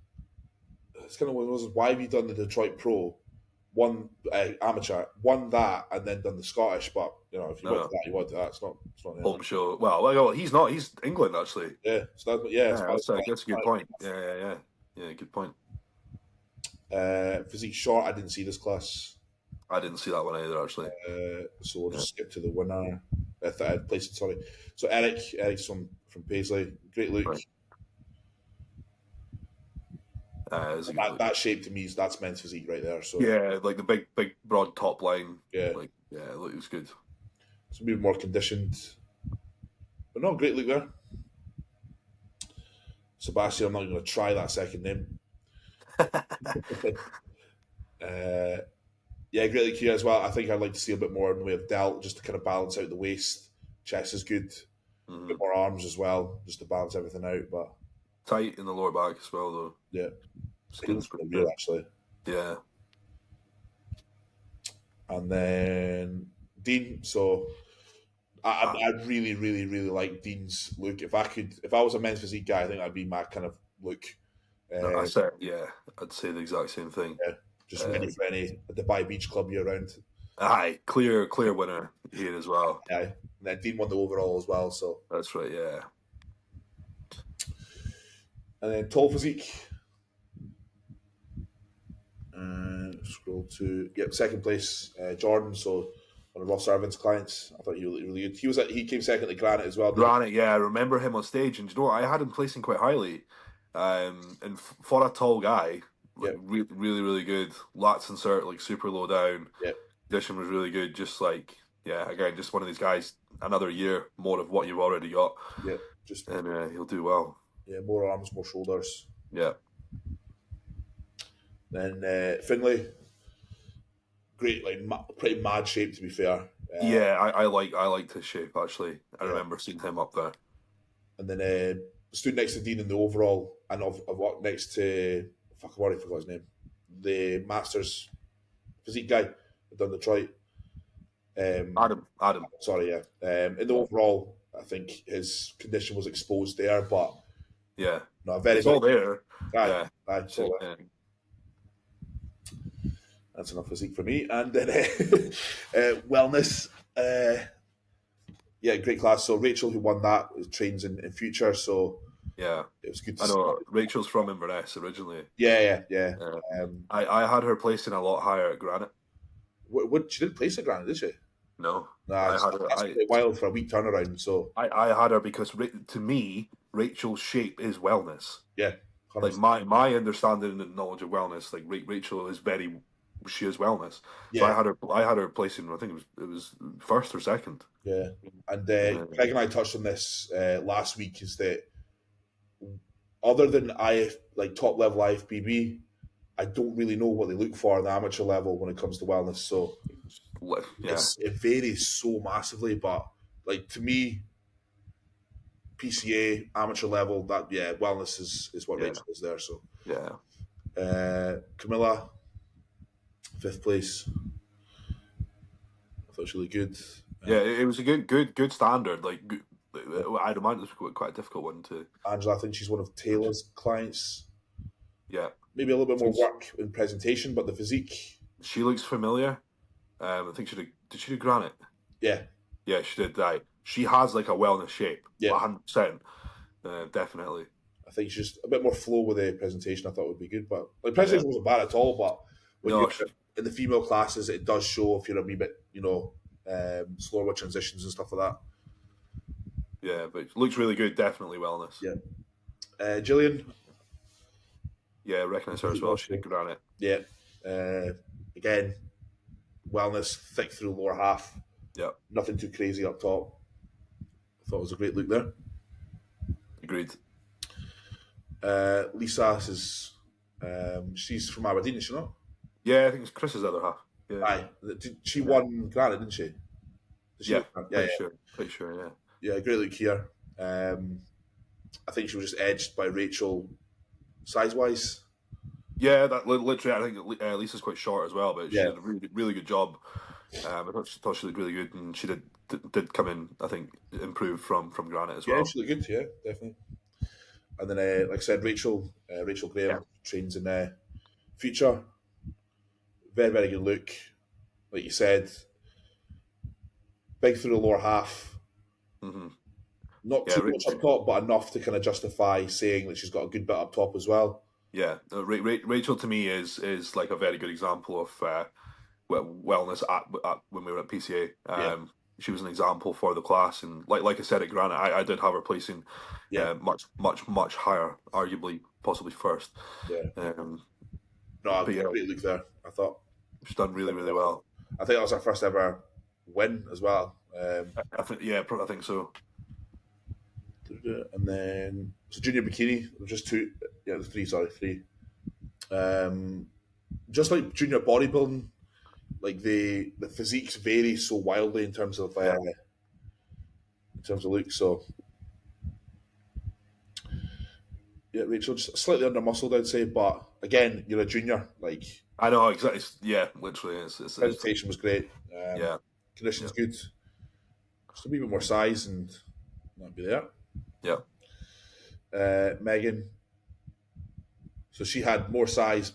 it's kind of one of those, why have you done the Detroit Pro? Won amateur, won that, and then done the Scottish. But if you want that, you want that. It's not Home show. Well, he's not. He's England, actually. Yeah. So that's a good point. Yeah. Good point. Physique short. I didn't see this class. I didn't see that one either, actually. So we'll just skip to the winner. Placed. Sorry. So Eric's from Paisley. Great look. Right. That shape to me that's men's physique right there. So yeah, like the big broad top line. Yeah, it looks good. So maybe more conditioned, but not great look there. Sebastian, I'm not going to try that second name. Yeah, great look here as well. I think I'd like to see a bit more in the way of delt, just to kind of balance out the waist. Chest is good. A bit more arms as well, just to balance everything out. But tight in the lower back as well, though. Yeah. Skin's pretty real, actually. Yeah. And then Dean. So I really, really, really like Dean's look. If I was a men's physique guy, I think that'd be my kind of look. I'd say the exact same thing. Yeah, just ready for any Dubai Beach Club year round. Aye, clear winner here as well. Aye, and then Dean won the overall as well. So that's right. Yeah. And then tall physique. Scroll to second place, Jordan. So one of Ross Irvin's clients. I thought he looked really good. He came second to Granite as well. Granite, yeah, I remember him on stage, and you know what? I had him placing quite highly. And for a tall guy, really, really, really good. Lats insert like super low down. Yeah, condition was really good. Just like again, just one of these guys. Another year more of what you've already got. Yeah, and he'll do well. Yeah, more arms, more shoulders. Yeah. Then Finlay, great, like pretty mad shape to be fair. I liked his shape actually. I remember seeing him up there. And then stood next to Dean in the overall, and I've walked next to I've already forgot his name, the Masters physique guy who done Detroit. Adam. Sorry, yeah. In the overall, I think his condition was exposed there, but yeah, no, very. It's all there. Aye, so, that's enough physique for me. And then wellness. Great class. So Rachel, who won that, trains in future. So yeah, it was good to see. I know Rachel's from Inverness originally. Yeah. I had her placing a lot higher at Granite. What she didn't place at Granite, did she? No. That's quite wild for a week turnaround. So I had her because to me, Rachel's shape is wellness. Yeah. 100%. Like my understanding and knowledge of wellness, like Rachel is she is wellness. Yeah. So I had her placing, I think it was first or second. Yeah. And Craig and I touched on this last week, is that other than top level IFBB, I don't really know what they look for at the amateur level when it comes to wellness. So it varies so massively, but like to me, PCA amateur level, that wellness is what Rachel is there. So Camilla, 5th place. I thought it was really good. It was a good standard. Like I'd imagine it's quite a difficult one to. Angela, I think she's one of Taylor's clients. Yeah. Maybe a little bit more work in presentation, but the physique. She looks familiar. I think did she do Granite? Yeah. Yeah, she did that. She has like a wellness shape. Yeah. 100%. Definitely. I think she's just a bit more flow with the presentation. I thought would be good, but like presentation wasn't bad at all. But when you're in the female classes, it does show if you're a wee bit, slower with transitions and stuff like that. Yeah, but it looks really good. Definitely wellness. Gillian. Yeah, I recognise her as well. She did Granite. Yeah. again, wellness, thick through the lower half. Yeah. Nothing too crazy up top. I thought it was a great look there. Agreed. Lisa is, she's from Aberdeen, is she not? Yeah, I think it's Chris's other half. Yeah. Aye. She won Granite, didn't she? Yeah, Pretty sure, yeah. Yeah, great look here. I think she was just edged by Rachel size-wise. Yeah, that literally, I think Lisa's quite short as well, but she Yeah. did a really good job. I thought she looked really good, and she did come in, I think, improved from Granite as well. Yeah, she looked good, yeah, definitely. And then, like I said, Rachel Graham trains in Future. Very, very good look. Like you said, big through the lower half. Mm-hmm. Not too much up top, but enough to kind of justify saying that she's got a good bit up top as well. Yeah, Rachel to me is like a very good example of wellness at when we were at PCA. She was an example for the class, and like I said at Granite, I did have her placing much higher, arguably possibly first. Yeah. Great look there. I thought she's done really well. I think that was her first ever win as well. I think so. And then junior bikini, just three. Just like junior bodybuilding, like the physiques vary so wildly in terms of look. So yeah, Rachel just slightly under muscled, I'd say, but again, you're a junior. Like I know exactly. Yeah, literally, presentation was great. Conditions good. Just a wee bit more size and that'd be there. Yeah. Megan. So she had more size,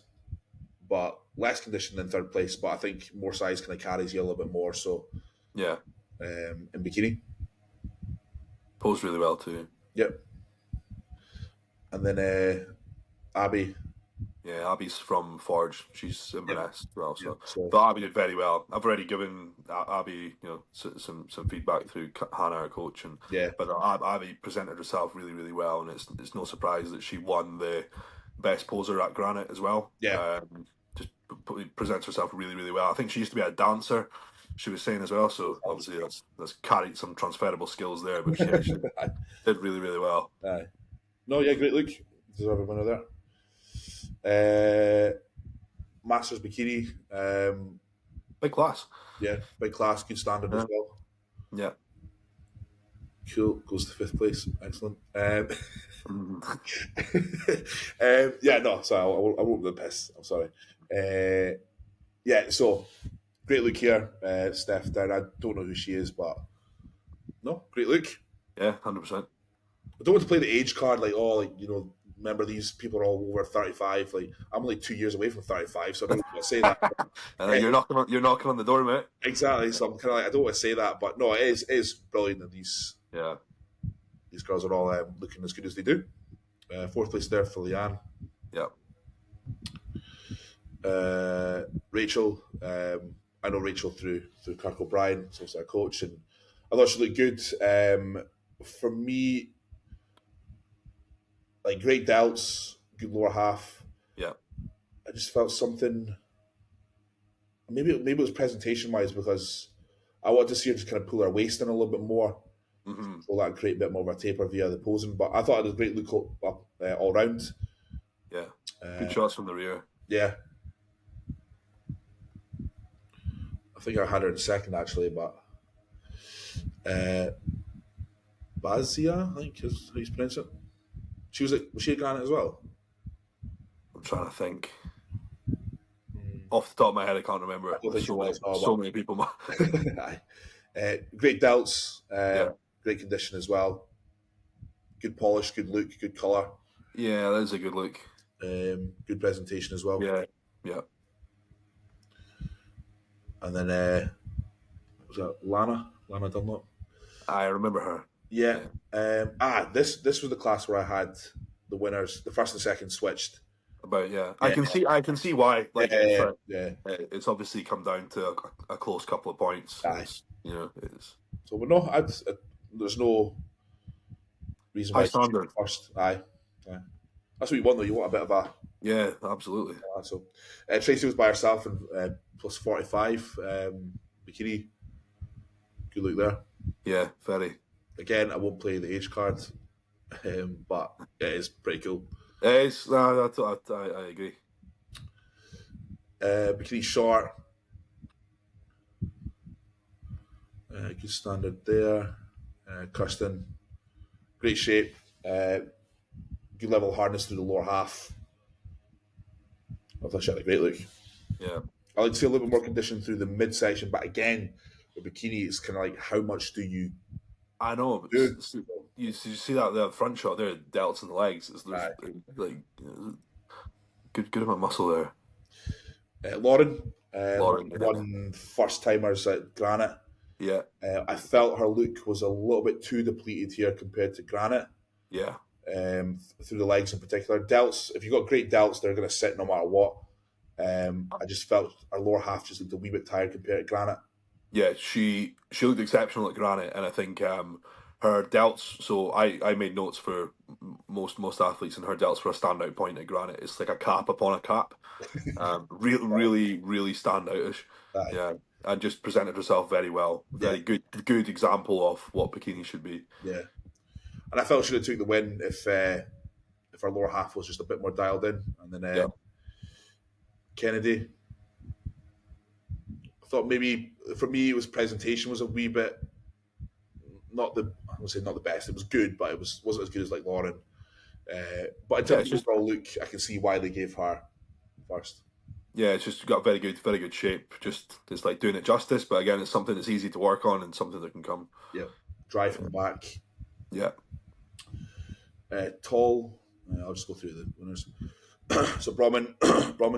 but less condition in third place. But I think more size kind of carries you a little bit more. So yeah, in bikini, posed really well too. Yep. And then Abby. Yeah, Abby's from Forge. She's Inverness as well. But Abby did very well. I've already given Abby, some feedback through Hannah, our coach, but Abby presented herself really well, and it's no surprise that she won the best poser at Granite as well. Yeah, just presents herself really well. I think she used to be a dancer. She was saying as well, so obviously that's carried some transferable skills there. But she did really well. Aye. No, yeah, great look. Deserve a winner there. Masters bikini, big class. Yeah, big class, good standard as well. Yeah, cool. Goes to fifth place. Excellent. Sorry, I won't be the piss. I'm sorry. So great look here, Steph. Down. I don't know who she is, but no, great look. Yeah, 100%. I don't want to play the age card, remember these people are all over 35. Like I'm only 2 years away from 35, so I don't want to say that. You're knocking on the door, mate. Exactly. So I'm kind of like, I don't want to say that, but no, it is brilliant that these girls are all looking as good as they do. Fourth place there for Leanne. Yeah. Rachel, I know Rachel through Kirk O'Brien, so our coach, and I thought she looked good. For me, like great delts, good lower half. Yeah. I just felt something. Maybe it was presentation wise because I wanted to see her just kind of pull her waist in a little bit more, so that create a bit more of a taper via the posing. But I thought it was a great look all round. Yeah, good shots from the rear. Yeah, I think I had her in second actually, but Bazia, I think is how you pronounce it. Was she at Granite as well? I'm trying to think. Off the top of my head, I can't remember. So many people. Great delts, great condition as well. Good polish, good look, good colour. Yeah, that is a good look. Good presentation as well. Yeah. And then was that Lana Dunlop? I remember her. Yeah. This was the class where I had the winners, the first and second switched. I can see why. It's obviously come down to a close couple of points. It's. So we're not. There's no reason why high standard first. Aye. That's what you want though. You want a bit of a Yeah, absolutely. So Tracy was by herself and plus 45 bikini. Good look there. Yeah, very. Again, I won't play the age card, but it is pretty cool. It's, I agree. Bikini short. Good standard there. Kirsten, great shape. Good level of hardness through the lower half. I thought she had a great look. Yeah. I like to see a little bit more condition through the midsection, but again, with bikini, it's kind of like how much do you I know, but do? you see that the front shot there, delts in the legs. There's Aye. like good amount of muscle there. Lauren, Lauren, won first timers at Granite. Yeah, I felt her look was a little bit too depleted here compared to Granite. yeah, Through the legs in particular. Delts, if you've got great delts, they're going to sit no matter what. I just felt our lower half just looked a wee bit tired compared to Granite. yeah. She looked exceptional at Granite, and I think her delts. So I made notes for most athletes, and her delts were a standout point at Granite. It's like a cap upon a cap. Really standoutish. Aye. Yeah, and just presented herself very well. Very good example of what bikini should be. Yeah, and I felt she would have took the win if our lower half was just a bit more dialed in. And then Kennedy, I thought maybe for me it was presentation was a wee bit not the best. It was good, but it wasn't as good as like Lauren. But in terms of overall look, I can see why they gave her first. Yeah, it's just got very good shape. Just it's like doing it justice, but again, it's something that's easy to work on and something that can come. Yeah, dry from the back. Yeah. Tall. I'll just go through the winners. So Bromman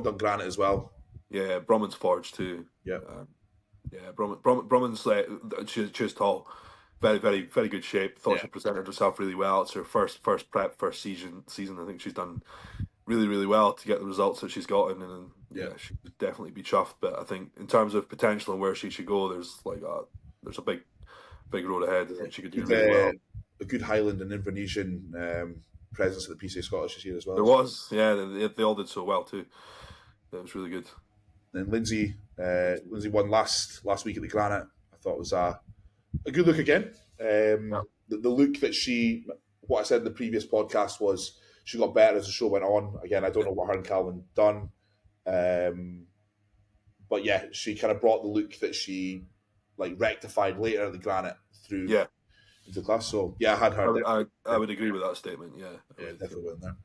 done Granite as well. Yeah, Bromman's forged too. Yeah. Bromman's she's tall. Very good shape. Thought she presented herself really well. It's her first season. I think she's done really well to get the results that she's gotten, and she would definitely be chuffed. But I think in terms of potential and where she should go, there's a big road ahead. I think she could do really well. A good Highland and Invernessian presence at the PCA Scottish this year as well. There was, they all did so well too. That was really good. Then Lindsay won last week at the Granite. I thought it was a good look again. The look that what I said in the previous podcast was she got better as the show went on. Again, I don't know what her and Calvin done. But yeah, she kind of brought the look that she rectified later at the Granite through into the class. So yeah, I had her. I would agree with that statement. Yeah, definitely went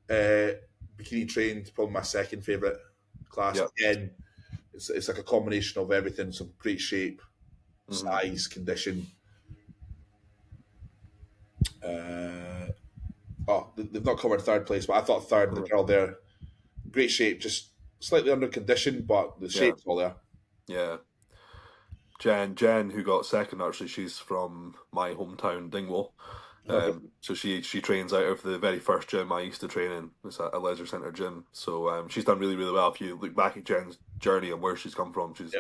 there. Bikini trained, probably my second favourite class. Again, it's like a combination of everything. Some great shape, size, condition. They've not covered third place, but I thought third. The girl there, great shape, just slightly under condition, but the shape's all there. Yeah. Jen, who got second, actually, she's from my hometown, Dingwall. So she trains out of the very first gym I used to train in. It's a leisure centre gym. So she's done really well. If you look back at Jen's journey and where she's come from, she's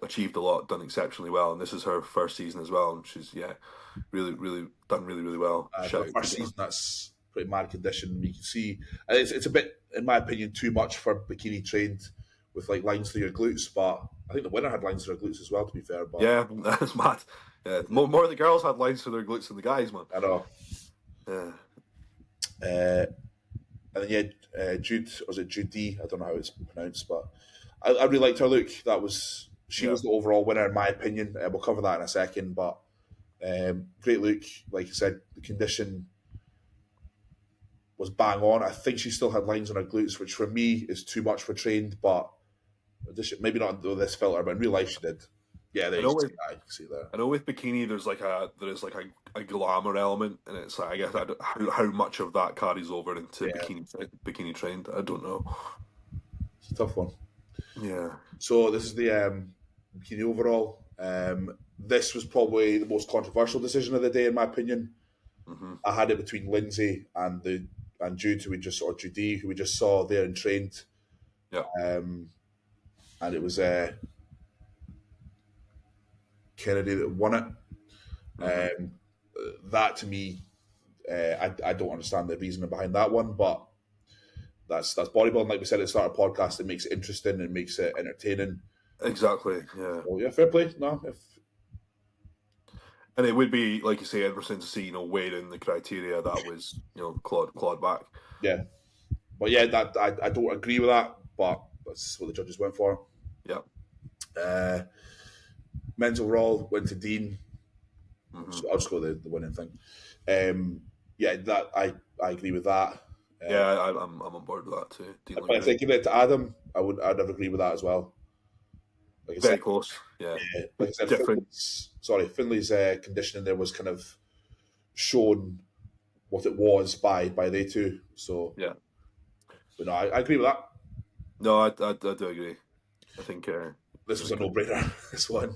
achieved a lot, done exceptionally well. And this is her first season as well. And she's really done really well. First season, that's pretty mad condition. You can see it's a bit, in my opinion, too much for bikini trained with lines through your glutes, but I think the winner had lines through her glutes as well, to be fair. But yeah, that's mad. Yeah, more of the girls had lines through their glutes than the guys, man. I know. Yeah. And then Jude, or was it Judy? I don't know how it's pronounced, but I really liked her look. She was the overall winner, in my opinion. We'll cover that in a second, but great look. Like you said, the condition was bang on. I think she still had lines on her glutes, which for me is too much for trained, but maybe not with this filter, but in real life she did. Yeah, you can see that. I know with bikini there is like a glamour element, and it's I guess how much of that carries over into bikini trained. I don't know. It's a tough one. Yeah. So this is the bikini overall. This was probably the most controversial decision of the day, in my opinion. Mm-hmm. I had it between Lindsay and Jude, who we just saw there and trained. Yeah. And it was Kennedy that won it. Mm-hmm. That to me, I don't understand the reasoning behind that one, but that's bodybuilding. Like we said at the start of the podcast, it makes it interesting and makes it entertaining. Exactly. Yeah. So, yeah, fair play. No, And it would be, like you say, interesting to see, weighing in the criteria that was, clawed back. Yeah, but yeah, that I don't agree with that, but that's what the judges went for. Yeah. Men's overall went to Dean. Mm-hmm. So I'll just go the winning thing. Yeah, that I agree with that. Yeah, I'm on board with that too. Dean But if they give it to Adam, I'd never agree with that as well. Like I Very said, close. Yeah. like I said, Different. Finley's conditioning there was kind of shown what it was by they two. So Yeah. but no, I agree with that. No, I do agree. I think this was a no-brainer. This one,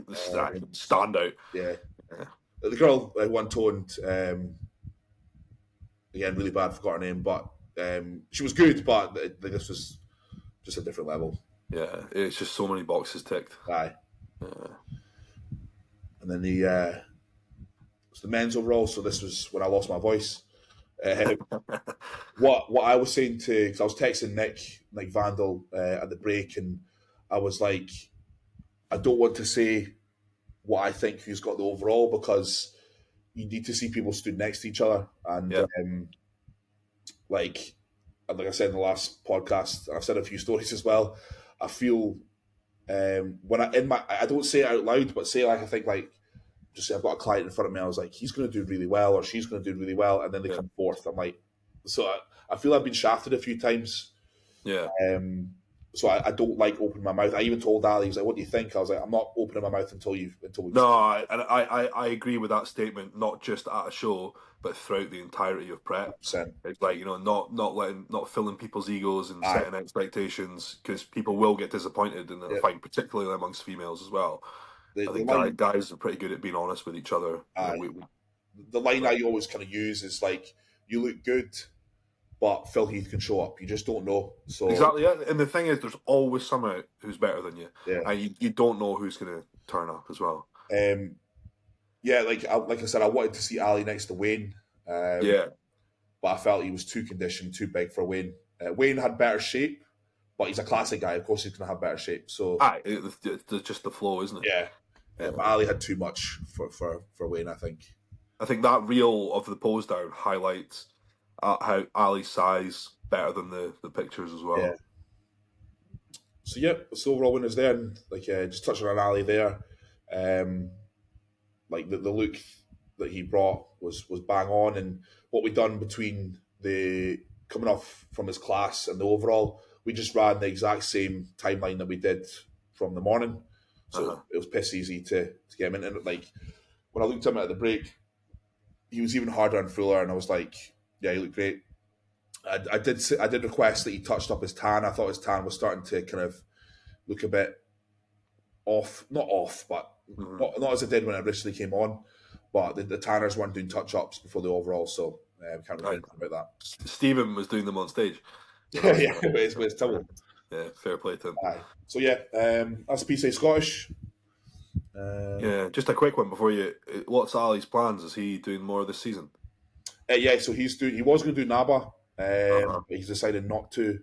this is a standout. Yeah. The girl one-toned. Again, really bad. Forgot her name, but she was good. But this was just a different level. Yeah, it's just so many boxes ticked. Aye. And then the men's overall. So this was when I lost my voice. What I was saying because I was texting Nick Vandal at the break, and I was like, I don't want to say what I think who's got the overall because you need to see people stood next to each other, and like I said in the last podcast, I've said a few stories as well. I feel when I don't say it out loud, but say I think just say I've got a client in front of me. I was like, he's going to do really well, or she's going to do really well, and then they come fourth. I'm like, so I feel I've been shafted a few times. Yeah. So I don't like opening my mouth. I even told Ali, he was like, "What do you think?" I was like, "I'm not opening my mouth until we." No, I agree with that statement. Not just at a show, but throughout the entirety of prep. 100%. It's like not filling people's egos and setting expectations because people will get disappointed in a fight, particularly amongst females as well. I think guys are pretty good at being honest with each other. The line I always kind of use is like, "You look good, but Phil Heath can show up. You just don't know." So exactly, yeah. And the thing is, there's always someone who's better than you, yeah. And you don't know who's going to turn up as well. Yeah, like I said, I wanted to see Ali next to Wayne. But I felt he was too conditioned, too big for Wayne. Wayne had better shape, but he's a classic guy. Of course, he's going to have better shape. So it's just the flow, isn't it? Yeah. But Ali had too much for Wayne, I think. I think that reel of the pose down highlights how Ali's size better than the pictures as well. Yeah. So so overall winners there, and just touching on Ali there, like the look that he brought was bang on, and what we done between the coming off from his class and the overall, we just ran the exact same timeline that we did from the morning. So it was piss easy to get him in. And like when I looked at him at the break, he was even harder and fuller, and I was like, yeah, he looked great. I did request that he touched up his tan. I thought his tan was starting to kind of look a bit off, not off, but not as it did when it originally came on. But the tanners weren't doing touch-ups before the overall, so can't really do anything about that. Stephen was doing them on stage. Yeah, with his towel. Yeah, fair play to him. So that's PCA Scottish. Just a quick one before you. What's Ali's plans? Is he doing more this season? So he was going to do NABA, but he's decided not to.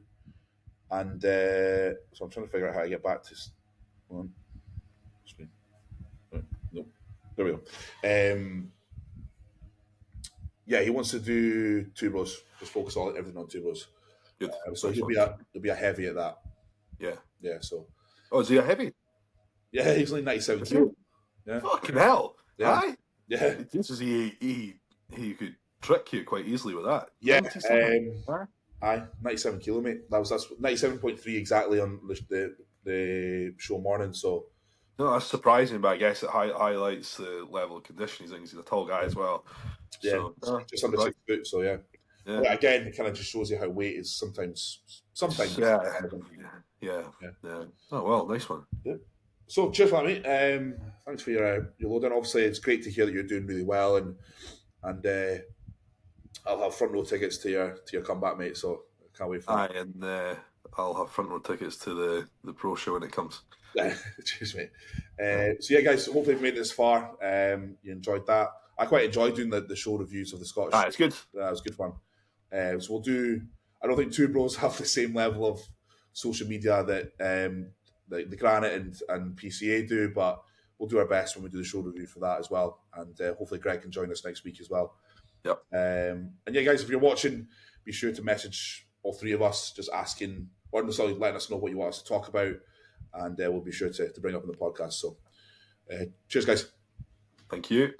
And so I'm trying to figure out how to get back to. Hold on. Nope. There we go. He wants to do two bros. Just focus on everything on two bros. Good. So he'll be a heavy at that. Yeah. Yeah. So. Oh, is he a heavy? Yeah, he's only 97 kilo. Yeah. Fucking hell! Yeah. Aye. Yeah. This is he could trick you quite easily with that. Yeah. Aye, 97 kilo, mate. That's 97.3 exactly on the show morning. So. No, that's surprising, but I guess it highlights the level of condition he's in. He's a tall guy as well. Yeah, so, just under 6 foot. So yeah. But again, it kind of just shows you how weight is sometimes. Yeah. Oh well, nice one. Yeah. So cheers for that, mate. Thanks for your load-in. Obviously, it's great to hear that you're doing really well, and I'll have front row tickets to your comeback, mate. So I can't wait for that. And I'll have front row tickets to the pro show when it comes. Cheers, mate. So guys, hopefully you've made it this far. You enjoyed that. I quite enjoyed doing the show reviews of the Scottish. It's good. It was good fun. So we'll do I don't think Two Bros have the same level of social media that the Granite and PCA do, but we'll do our best when we do the show review for that as well. And hopefully Greg can join us next week as well. Yep. And yeah, guys, if you're watching, be sure to message all three of us, just asking, or letting us know what you want us to talk about, and we'll be sure to bring up in the podcast. So cheers, guys. Thank you.